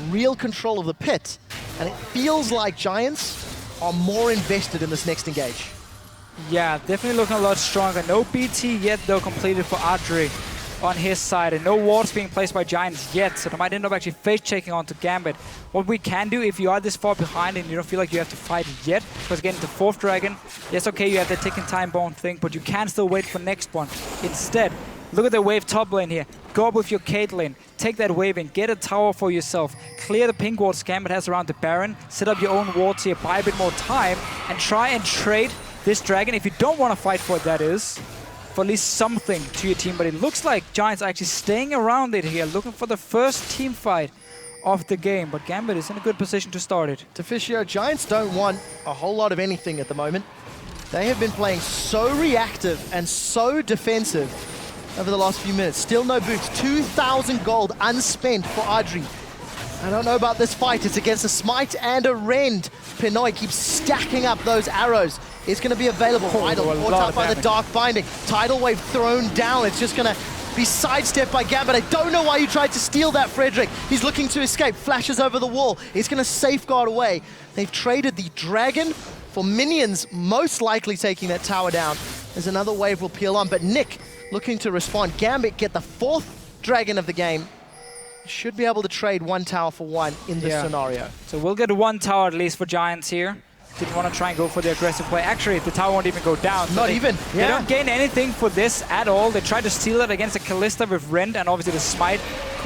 real control of the pit, and it feels like Giants are more invested in this next engage. Yeah, definitely looking a lot stronger. No BT yet, though, completed for Adryh on his side, and no wards being placed by Giants yet, so they might end up actually face-checking onto Gambit. What we can do, if you are this far behind and you don't feel like you have to fight yet, because again, the 4th dragon, yes, okay, you have the ticking time bomb thing, but you can still wait for next one. Instead, look at the wave top lane here. Go up with your Caitlyn, take that wave in, get a tower for yourself, clear the ping wards Gambit has around the Baron, set up your own wards here, buy a bit more time, and try and trade this dragon, if you don't want to fight for it, that is, for at least something to your team. But it looks like Giants are actually staying around it here, looking for the first team fight of the game. But Gambit is in a good position to start it. Deficio, Giants don't want a whole lot of anything at the moment. They have been playing so reactive and so defensive over the last few minutes. Still no boots. 2,000 gold unspent for Adryh. I don't know about this fight. It's against a Smite and a Rend. Pinoy keeps stacking up those arrows. It's going to be available. Rydle caught up by the Dark Binding. Tidal Wave thrown down. It's just going to be sidestepped by Gambit. I don't know why you tried to steal that, Frederick. He's looking to escape. Flashes over the wall. He's going to safeguard away. They've traded the Dragon for minions, most likely taking that tower down. There's another wave will peel on, but Nick looking to respond. Gambit get the 4th Dragon of the game. Should be able to trade 1 tower for 1 in this scenario. So we'll get 1 tower at least for Giants here. Didn't want to try and go for the aggressive play. Actually, the tower won't even go down. So They don't gain anything for this at all. They tried to steal it against the Kalista with Rend and obviously the Smite,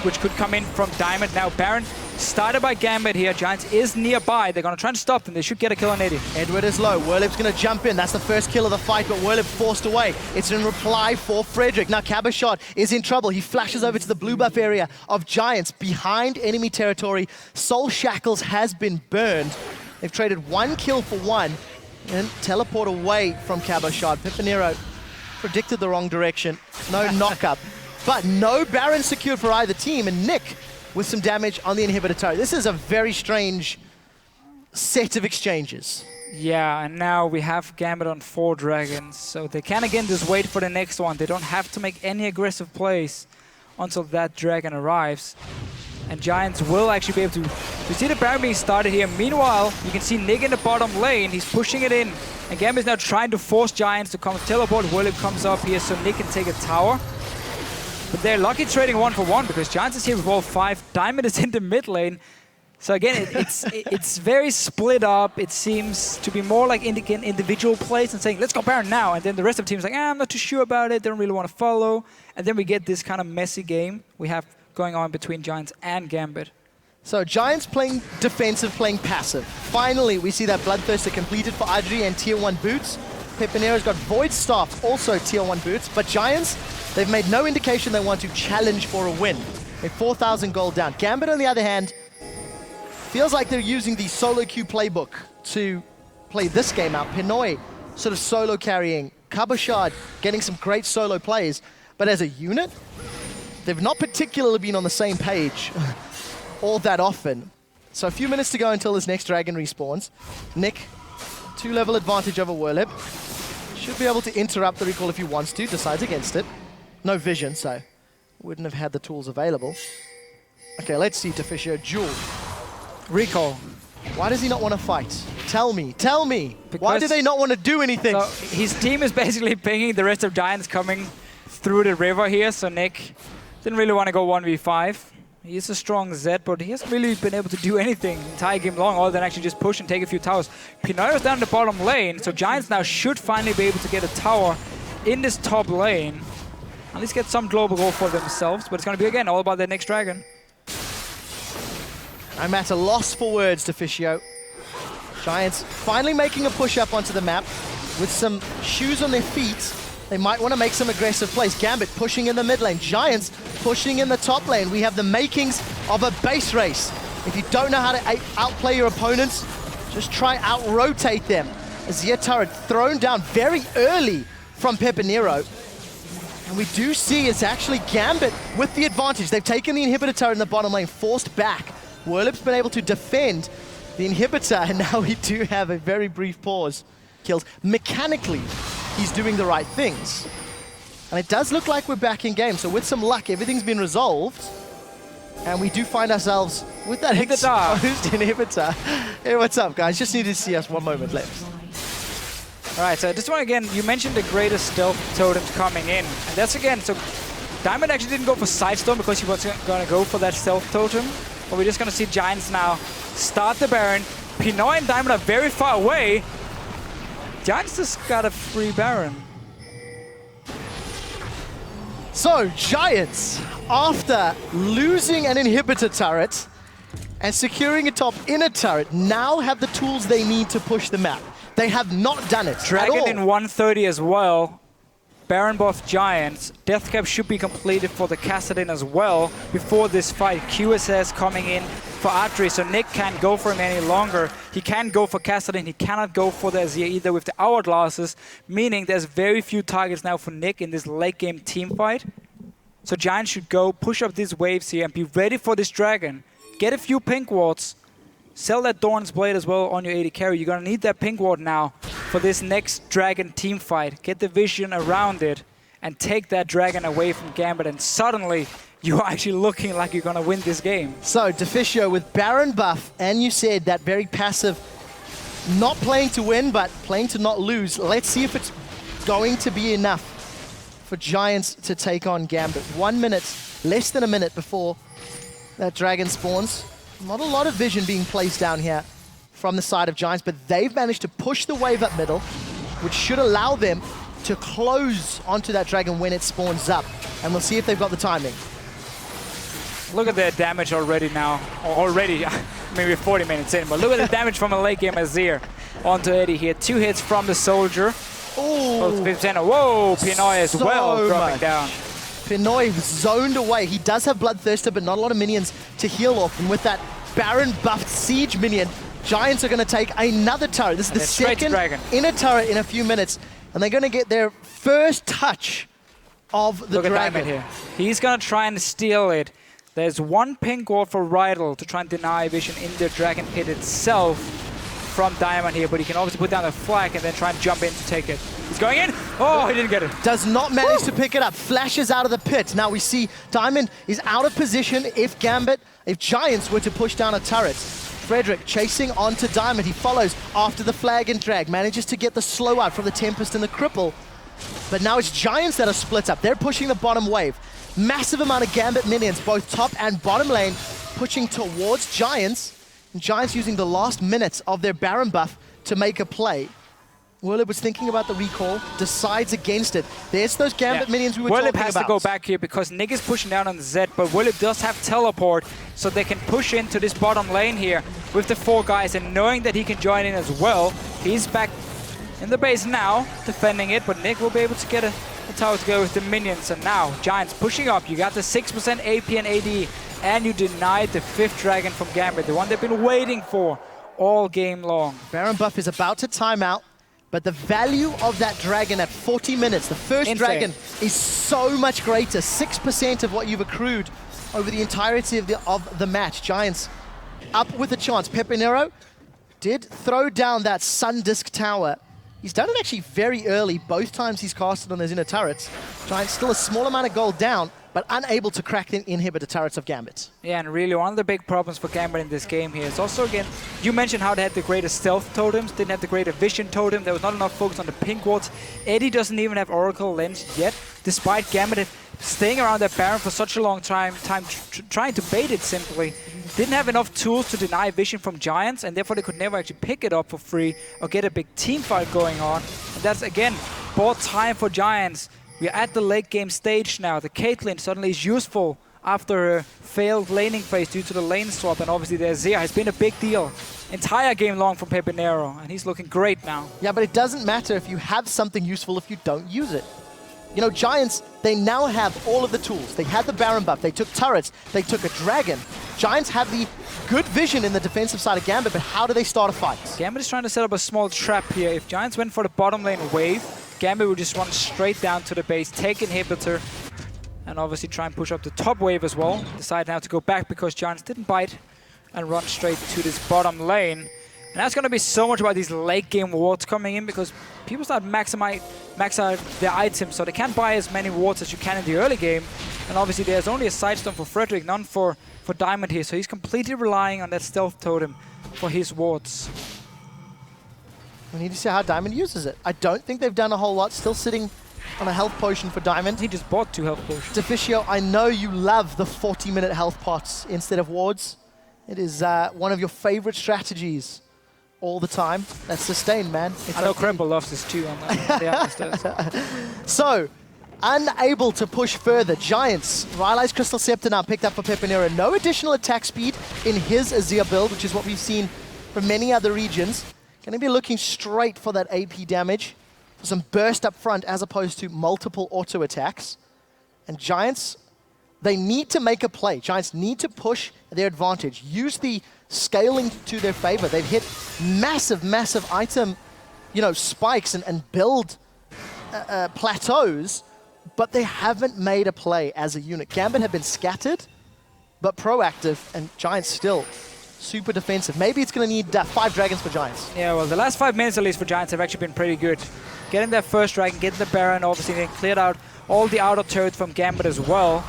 which could come in from Diamond. Now Baron started by Gambit here. Giants is nearby. They're going to try and stop them. They should get a kill on AD. Edward is low. Werlyb's going to jump in. That's the first kill of the fight, but Werlyb forced away. It's in reply for Frederick. Now Cabochard is in trouble. He flashes over to the blue buff area of Giants behind enemy territory. Soul Shackles has been burned. They've traded 1 kill for 1 and teleport away from Cabochard. Pepinero predicted the wrong direction. No knock-up, but no Baron secured for either team, and Nick with some damage on the inhibitor turret. This is a very strange set of exchanges. Yeah, and now we have Gambit on 4 dragons, so they can again just wait for the next one. They don't have to make any aggressive plays until that dragon arrives. And Giants will actually be able to... You see the Baron being started here. Meanwhile, you can see Nick in the bottom lane. He's pushing it in. And Gambit is now trying to force Giants to come teleport. Werlyb comes up here so Nick can take a tower. But they're lucky trading 1 for 1 because Giants is here with all 5. Diamond is in the mid lane. So again, it's very split up. It seems to be more like individual plays and saying, let's go Baron now. And then the rest of the team's like, I'm not too sure about it. They don't really want to follow. And then we get this kind of messy game we have going on between Giants and Gambit. So Giants playing defensive, playing passive. Finally, we see that Bloodthirster completed for Adryh and Tier 1 boots. Pepinero's got Void Staff, also Tier 1 boots. But Giants, they've made no indication they want to challenge for a win. They're 4,000 gold down. Gambit, on the other hand, feels like they're using the solo queue playbook to play this game out. Pinoy sort of solo carrying. Cabochard getting some great solo plays. But as a unit, they've not particularly been on the same page all that often. So a few minutes to go until this next dragon respawns. Nick, 2-level advantage over Werlyb. Should be able to interrupt the recall if he wants to, decides against it. No vision, so wouldn't have had the tools available. Okay, let's see Deficio duel. Recall. Why does he not want to fight? Tell me, tell me. Because why do they not want to do anything? So his team is basically pinging the rest of Giants coming through the river here, so Nick didn't really want to go 1v5. He is a strong Z, but he hasn't really been able to do anything the entire game long other than actually just push and take a few towers. Pinoy's down the bottom lane, so Giants now should finally be able to get a tower in this top lane. At least get some global goal for themselves, but it's going to be, again, all about their next dragon. I'm at a loss for words, Deficio. Giants finally making a push up onto the map with some shoes on their feet. They might want to make some aggressive plays. Gambit pushing in the mid lane. Giants pushing in the top lane. We have the makings of a base race. If you don't know how to outplay your opponents, just try out-rotate them. Azir turret thrown down very early from Pepinero. And we do see it's actually Gambit with the advantage. They've taken the inhibitor turret in the bottom lane, forced back. Werlyb's been able to defend the inhibitor, and now we do have a very brief pause. Kills. Mechanically, he's doing the right things. And it does look like we're back in game, so with some luck, everything's been resolved. And we do find ourselves with that exposed inhibitor. Hey, what's up, guys? Just needed to see us one moment left. All right, so this one again, you mentioned the greatest stealth totems coming in. And that's again, so Diamond actually didn't go for Sidestone because he was going to go for that stealth totem. But we're just going to see Giants now start the Baron. Pinoy and Diamond are very far away. Giants just got a free Baron. So, Giants, after losing an inhibitor turret and securing a top inner turret, now have the tools they need to push the map. They have not done it Dragon at all. in 130 as well. Baron buff Giants. Death cap should be completed for the Kassadin as well before this fight. QSS coming in for Adryh, so Nick can't go for him any longer. He can't go for Kassadin. He cannot go for the Azir either with the hourglasses, meaning there's very few targets now for Nick in this late game team fight. So Giants should go push up these waves here and be ready for this dragon. get a few pink wards, sell that Dorn's Blade as well on your AD carry. You're going to need that pink ward now for this next dragon team fight. Get the vision around it and take that dragon away from Gambit, and suddenly you're actually looking like you're going to win this game. So, Deficio with Baron buff, and you said that very passive, not playing to win, but playing to not lose. Let's see if it's going to be enough for Giants to take on Gambit. 1 minute, less than a minute before that dragon spawns. Not a lot of vision being placed down here from the side of Giants, but they've managed to push the wave up middle, which should allow them to close onto that dragon when it spawns up. And we'll see if they've got the timing. Look at their damage already now. Already, maybe 40 minutes in, but look at the damage from a late game Azir onto Eddie here. 2 hits from the soldier. Oh, whoa, Pinoy as well dropping down. Pinoy zoned away. He does have Bloodthirster, but not a lot of minions to heal off. And with that Baron buffed Siege minion, Giants are going to take another turret. This is the second inner turret in a few minutes. And they're going to get their first touch of the dragon. Look at Diamond here. He's going to try and steal it. There's 1 pink ward for Rydle to try and deny vision in the dragon pit itself from Diamond here, but he can obviously put down the flag and then try and jump in to take it. He's going in. Oh, he didn't get it. Does not manage to pick it up. Flashes out of the pit. Now we see Diamond is out of position if Giants were to push down a turret. Frederick chasing onto Diamond. He follows after the flag and drag. Manages to get the slow out from the Tempest and the Cripple. But now it's Giants that are split up. They're pushing the bottom wave. Massive amount of Gambit minions, both top and bottom lane, pushing towards Giants. And Giants using the last minutes of their Baron buff to make a play. Werlyb was thinking about the recall, decides against it. There's those Gambit minions we were talking about. Werlyb has to go back here because Nick is pushing down on the Zed, but Werlyb does have teleport, so they can push into this bottom lane here with the 4 guys, and knowing that he can join in as well. He's back in the base now, defending it, but Nick will be able to get a tower to go with the minions. And now, Giants pushing up. You got the 6% AP and AD, and you denied the 5th dragon from Gambit, the one they've been waiting for all game long. Baron buff is about to time out. But the value of that dragon at 40 minutes, the first dragon, is so much greater. 6% of what you've accrued over the entirety of the match. Giants up with a chance. Pepinero did throw down that Sun Disc Tower. He's done it actually very early. Both times he's casted on those inner turrets. Giants still a small amount of gold down, but unable to crack the inhibitor turrets of Gambit. Yeah, and really one of the big problems for Gambit in this game here is also, again, you mentioned how they had the greatest stealth totems, didn't have the greater vision totem, there was not enough focus on the pink wards. Eddie doesn't even have Oracle Lens yet, despite Gambit staying around that Baron for such a long time trying to bait it simply. Didn't have enough tools to deny vision from Giants, and therefore they could never actually pick it up for free or get a big team fight going on. And that's, again, bought time for Giants. We're at the late game stage now. The Caitlyn suddenly is useful after her failed laning phase due to the lane swap, and obviously the Azir has been a big deal entire game long from Pepinero, and he's looking great now. Yeah, but it doesn't matter if you have something useful if you don't use it. You know, Giants, they now have all of the tools. They had the Baron buff, they took turrets, they took a dragon. Giants have the good vision in the defensive side of Gambit, but how do they start a fight? Gambit is trying to set up a small trap here. If Giants went for the bottom lane wave, Gambit would just run straight down to the base, take inhibitor, and obviously try and push up the top wave as well. Decide now to go back because Giants didn't bite and run straight to this bottom lane. And that's going to be so much about these late game wards coming in because people start max out their items, so they can't buy as many wards as you can in the early game. And obviously there's only a sidestone for Frederick, none for Diamond here, so he's completely relying on that stealth totem for his wards. We need to see how Diamond uses it. I don't think they've done a whole lot. Still sitting on a health potion for Diamond. He just bought 2 health potions. Deficio, I know you love the 40-minute health pots instead of wards. It is one of your favorite strategies all the time. That's sustained, man. I know Crumble loves this too on the So, unable to push further. Giants, Rylai's Crystal Scepter now picked up for Pepinero. No additional attack speed in his Azir build, which is what we've seen from many other regions. Going to be looking straight for that AP damage, for some burst up front as opposed to multiple auto attacks. And Giants, they need to make a play. Giants need to push their advantage. Use the scaling to their favor. They've hit massive, massive item, spikes and build plateaus, but they haven't made a play as a unit. Gambit have been scattered, but proactive, and Giants still super defensive. Maybe it's going to need 5 dragons for Giants. Yeah, well, the last 5 minutes at least for Giants have actually been pretty good. Getting that first dragon, getting the Baron, obviously they cleared out all the outer turrets from Gambit as well.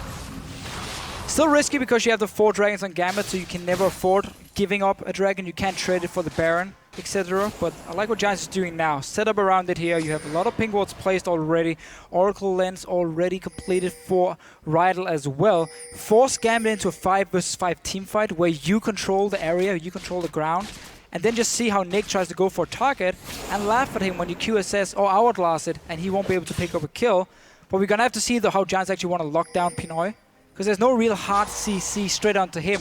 Still risky because you have the 4 dragons on Gambit, so you can never afford giving up a dragon. You can't trade it for the Baron, etc. But I like what Giants is doing now. Set up around it here. You have a lot of ping wards placed already. Oracle Lens already completed for Rydle as well. Force Gambit into a 5 versus 5 team fight where you control the area, you control the ground. And then just see how Nick tries to go for a target and laugh at him when you QSS or outblast it and he won't be able to pick up a kill. But we're going to have to see though how Giants actually want to lock down Pinoy. Because there's no real hard CC straight onto him.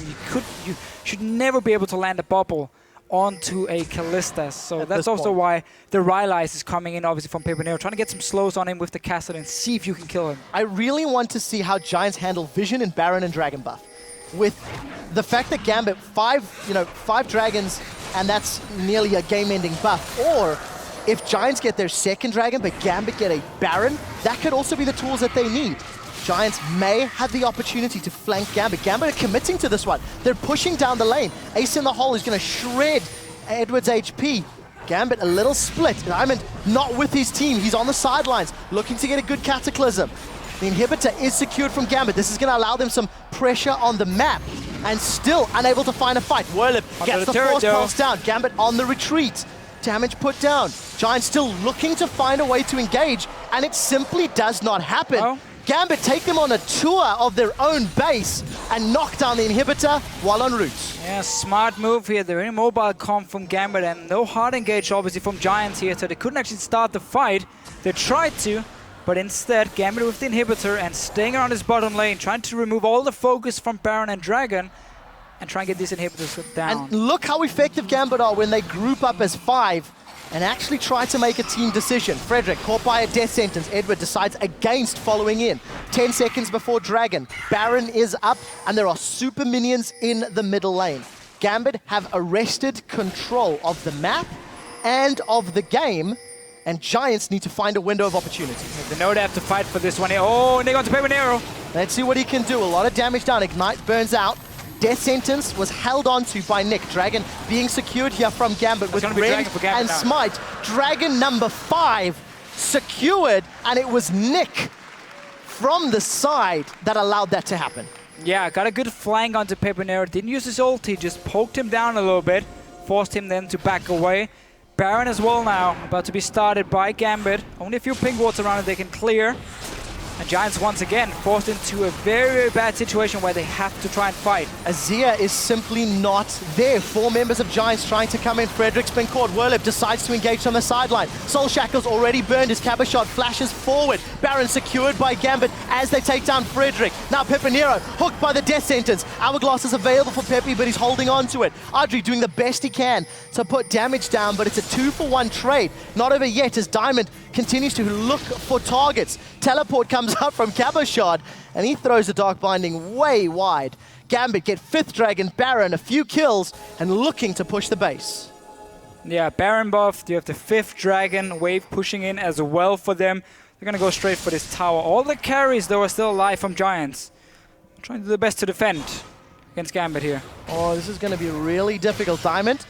You should never be able to land a bubble onto a Kalista. So that's also why the Rydle is coming in, obviously, from Pepinero, trying to get some slows on him with the Kassadin, see if you can kill him. I really want to see how Giants handle Vision and Baron and Dragon buff. With the fact that Gambit, 5 dragons, and that's nearly a game-ending buff. Or if Giants get their second dragon, but Gambit get a Baron, that could also be the tools that they need. Giants may have the opportunity to flank Gambit. Gambit are committing to this one. They're pushing down the lane. Ace in the hole is going to shred Edward's HP. Gambit a little split. Diamond not with his team. He's on the sidelines, looking to get a good Cataclysm. The inhibitor is secured from Gambit. This is going to allow them some pressure on the map, and still unable to find a fight. Werlyb gets the force pulse down. Gambit on the retreat. Damage put down. Giants still looking to find a way to engage, and it simply does not happen. Oh. Gambit take them on a tour of their own base and knock down the inhibitor while en route. Yeah, smart move here. They're in mobile comp from Gambit and no hard engage obviously from Giants here, so they couldn't actually start the fight. They tried to, but instead Gambit with the inhibitor and staying around his bottom lane, trying to remove all the focus from Baron and Dragon and try and get these inhibitors down. And look how effective Gambit are when they group up as 5 and actually try to make a team decision. Frederick caught by a death sentence. Edward decides against following in. 10 seconds before Dragon. Baron is up, and there are super minions in the middle lane. Gambit have arrested control of the map and of the game, and Giants need to find a window of opportunity. They know they have to fight for this one here. Oh, and they got to Pepinero. Let's see what he can do. A lot of damage down. Ignite burns out. Death sentence was held onto by Nick. Dragon being secured here from Gambit with Rend and now. Smite. Dragon number 5 secured, and it was Nick from the side that allowed that to happen. Yeah, got a good flank onto Pepinero. Didn't use his ulti, just poked him down a little bit. Forced him then to back away. Baron as well now, about to be started by Gambit. Only a few ping wards around it they can clear. And Giants once again forced into a very, very bad situation where they have to try and fight. Azir is simply not there. 4 members of Giants trying to come in. Frederick's been caught. Werlyb decides to engage on the sideline. Soul Shackle's already burned. His Cabochard flashes forward. Baron secured by Gambit as they take down Frederick. Now Pepinero hooked by the death sentence. Hourglass is available for Peppy, but he's holding on to it. Adryh doing the best he can to put damage down, but it's a 2-for-1 trade. Not over yet as Diamond continues to look for targets. Teleport comes up from Cabochard, and he throws the Dark Binding way wide. Gambit get 5th Dragon, Baron, a few kills, and looking to push the base. Yeah, Baron buffed. You have the 5th Dragon wave pushing in as well for them. They're going to go straight for this tower. All the carries, though, are still alive from Giants. Trying to do the best to defend against Gambit here. Oh, this is going to be really difficult. Diamond,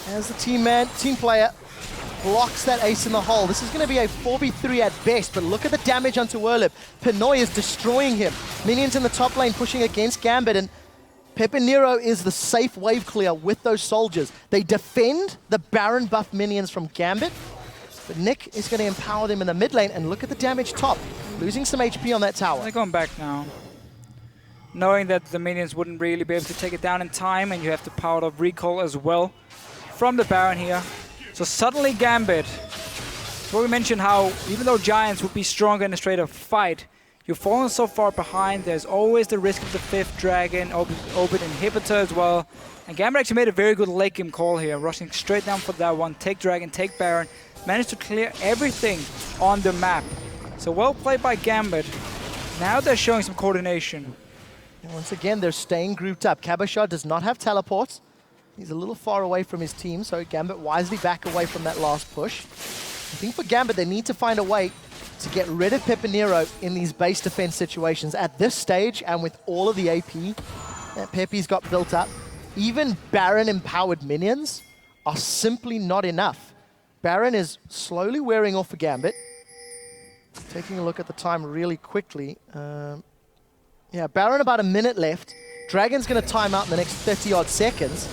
as the team player, blocks that ace in the hole. This is going to be a 4v3 at best, but look at the damage onto Werlyb. Pinoy is destroying him. Minions in the top lane pushing against Gambit, and Pepinero is the safe wave clear with those soldiers. They defend the Baron buff minions from Gambit, but Nick is going to empower them in the mid lane, and look at the damage top. Losing some HP on that tower. They're going back now. Knowing that the minions wouldn't really be able to take it down in time, and you have the power of recall as well from the Baron here. So suddenly Gambit, so we mentioned how even though Giants would be stronger in a straight up fight, you've fallen so far behind, there's always the risk of the 5th Dragon, open inhibitor as well. And Gambit actually made a very good late game call here, rushing straight down for that one, take Dragon, take Baron, managed to clear everything on the map. So well played by Gambit. Now they're showing some coordination. And once again, they're staying grouped up. Cabochard does not have teleports. He's a little far away from his team, so Gambit wisely back away from that last push. I think for Gambit, they need to find a way to get rid of Pepinero in these base defense situations at this stage, and with all of the AP that Pepe's got built up, even Baron-empowered minions are simply not enough. Baron is slowly wearing off for Gambit. Taking a look at the time really quickly. Yeah, Baron about a minute left. Dragon's going to time out in the next 30-odd seconds.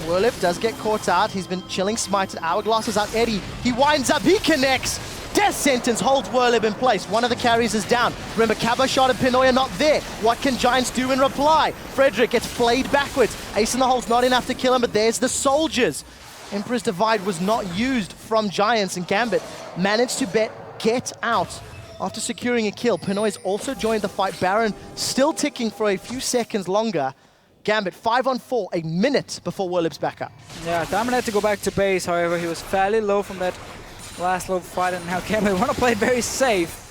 Werlyb does get caught out. He's been chilling Smite. Hourglass is out. Eddie, he winds up, he connects. Death Sentence holds Werlyb in place. One of the carries is down. Remember, Cabochard and Pinoy are not there. What can Giants do in reply? Frederick gets flayed backwards. Ace in the hole's not enough to kill him, but there's the soldiers. Emperor's Divide was not used from Giants, and Gambit managed to get out after securing a kill. Pinoy's also joined the fight. Baron still ticking for a few seconds longer. Gambit 5-on-4, a minute before Werlyb's back up. Yeah, Diamond had to go back to base, however, he was fairly low from that last low fight, and now Gambit want to play it very safe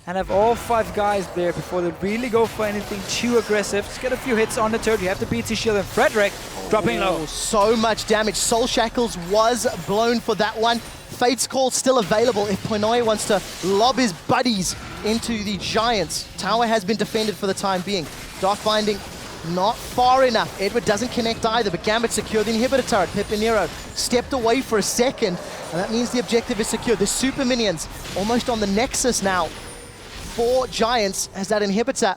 and have all 5 guys there before they really go for anything too aggressive. Just get a few hits on the turret. You have the BT shield, and Frederick dropping low. So much damage. Soul Shackles was blown for that one. Fate's Call still available if Pinoy wants to lob his buddies into the Giants. Tower has been defended for the time being. Dark Binding not far enough. Edward doesn't connect either, but Gambit secured the inhibitor turret. Pepinero stepped away for a second, and that means the objective is secure. The super minions almost on the Nexus now for Giants, as that inhibitor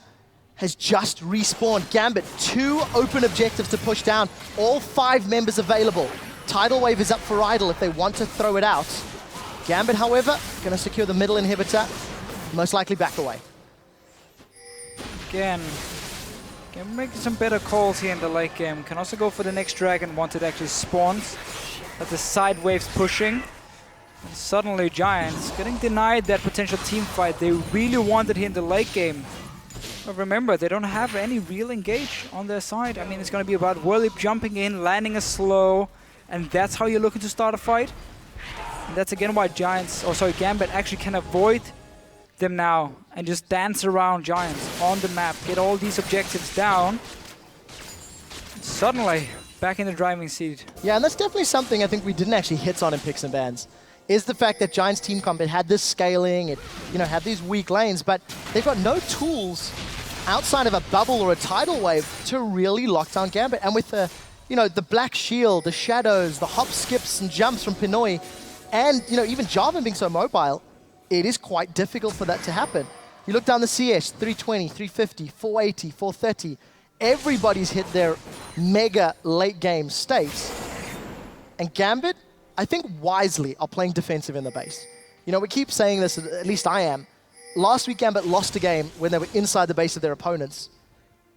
has just respawned. Gambit, 2 open objectives to push down. All 5 members available. Tidal Wave is up for Rydle if they want to throw it out. Gambit, however, going to secure the middle inhibitor. Most likely back away. Again, can make some better calls here in the late game. Can also go for the next dragon once it actually spawns. At the side waves pushing. And suddenly Giants getting denied that potential team fight they really wanted here in the late game. But remember, they don't have any real engage on their side. I mean, it's going to be about Werlyb jumping in, landing a slow, and that's how you're looking to start a fight. And that's again why Gambit actually can avoid them now and just dance around Giants on the map, get all these objectives down. Suddenly, back in the driving seat. Yeah, and that's definitely something I think we didn't actually hit on in Picks and Bans, is the fact that Giants Team Comp had this scaling, it had these weak lanes, but they've got no tools outside of a bubble or a tidal wave to really lock down Gambit. And with the Black Shield, the Shadows, the hop, skips, and jumps from Pinoy, and even Jarvan being so mobile, it is quite difficult for that to happen. You look down the CS, 320, 350, 480, 430. Everybody's hit their mega late game states. And Gambit, I think wisely, are playing defensive in the base. We keep saying this, at least I am. Last week, Gambit lost a game when they were inside the base of their opponents.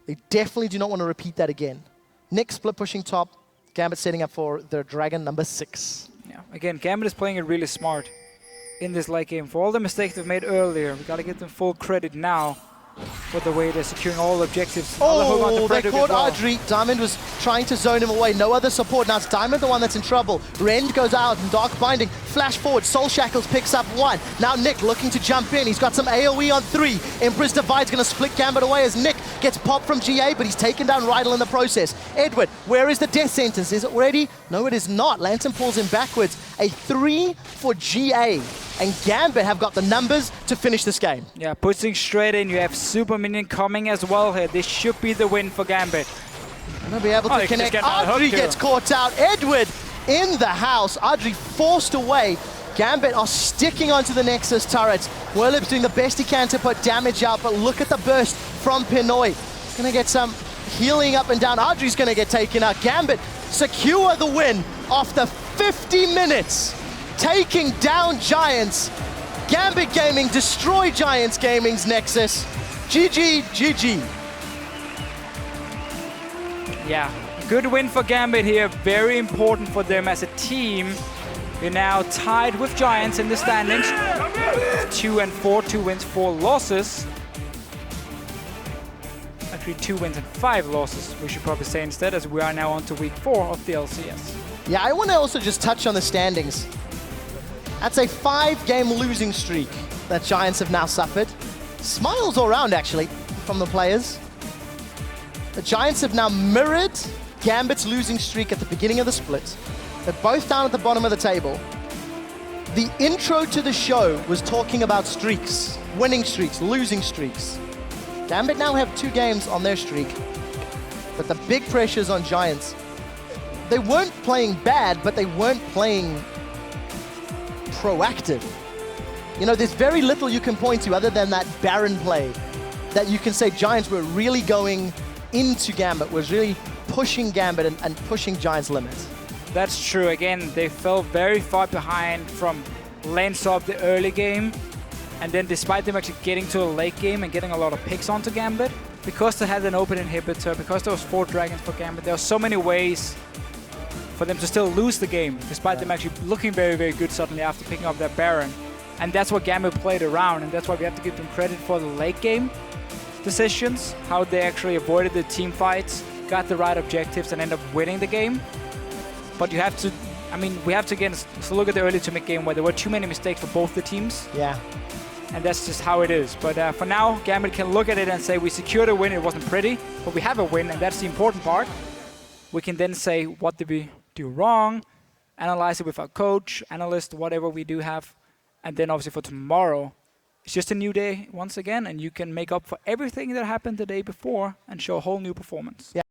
They definitely do not want to repeat that again. Nick split pushing top, Gambit setting up for their Dragon number 6. Yeah, again, Gambit is playing it really smart in this late game. For all the mistakes they've made earlier, we got to give them full credit now for the way they're securing all objectives. Oh, they caught Adryh. Diamond was trying to zone him away. No other support. Now it's Diamond the one that's in trouble. Rend goes out and Dark Binding. Flash forward. Soul Shackles picks up 1. Now Nick looking to jump in. He's got some AoE on 3. Emperor's Divide's going to split Gambit away as Nick gets popped from GA, but he's taken down Rydle in the process. Edward, where is the Death Sentence? Is it ready? No, it is not. Lantern pulls him backwards. A 3 for GA. And Gambit have got the numbers to finish this game. Yeah, pushing straight in. You have Super Minion coming as well here. This should be the win for Gambit. They'll be able to connect. Adryh gets caught out. Edward in the house. Adryh forced away. Gambit are sticking onto the Nexus turrets. Werlyb's doing the best he can to put damage out, but look at the burst from Pinoy. Gonna get some healing up and down. Adryh's gonna get taken out. Gambit secure the win after 50 minutes. Taking down Giants. Gambit Gaming destroy Giants Gaming's Nexus. GG, GG. Yeah, good win for Gambit here. Very important for them as a team. We're now tied with Giants in the standings. 2-4, 2 wins, 4 losses. Actually, 2 wins and 5 losses, we should probably say instead, as we are now on to week 4 of the LCS. Yeah, I want to also just touch on the standings. That's a 5-game losing streak that Giants have now suffered. Smiles all around, actually, from the players. The Giants have now mirrored Gambit's losing streak at the beginning of the split. They're both down at the bottom of the table. The intro to the show was talking about streaks, winning streaks, losing streaks. Gambit now have 2 games on their streak, but the big pressure's on Giants. They weren't playing bad, but they weren't playing proactive. You know, there's very little you can point to other than that Baron play that you can say Giants were really going into Gambit, was really pushing Gambit and pushing Giants' limits. That's true. Again, they fell very far behind from lane swap the early game. And then despite them actually getting to a late game and getting a lot of picks onto Gambit, because they had an open inhibitor, because there was 4 dragons for Gambit, there are so many ways for them to still lose the game, despite them actually looking very, very good suddenly after picking up that Baron. And that's what Gambit played around, and that's why we have to give them credit for the late game decisions, how they actually avoided the team fights, got the right objectives, and ended up winning the game. But you have to, I mean, we have to again look at the early to mid game where there were too many mistakes for both the teams. Yeah. And that's just how it is. But for now, Gambit can look at it and say, we secured a win, it wasn't pretty, but we have a win, and that's the important part. We can then say, what did we do wrong? Analyze it with our coach, analyst, whatever we do have. And then obviously for tomorrow, it's just a new day once again, and you can make up for everything that happened the day before and show a whole new performance. Yeah.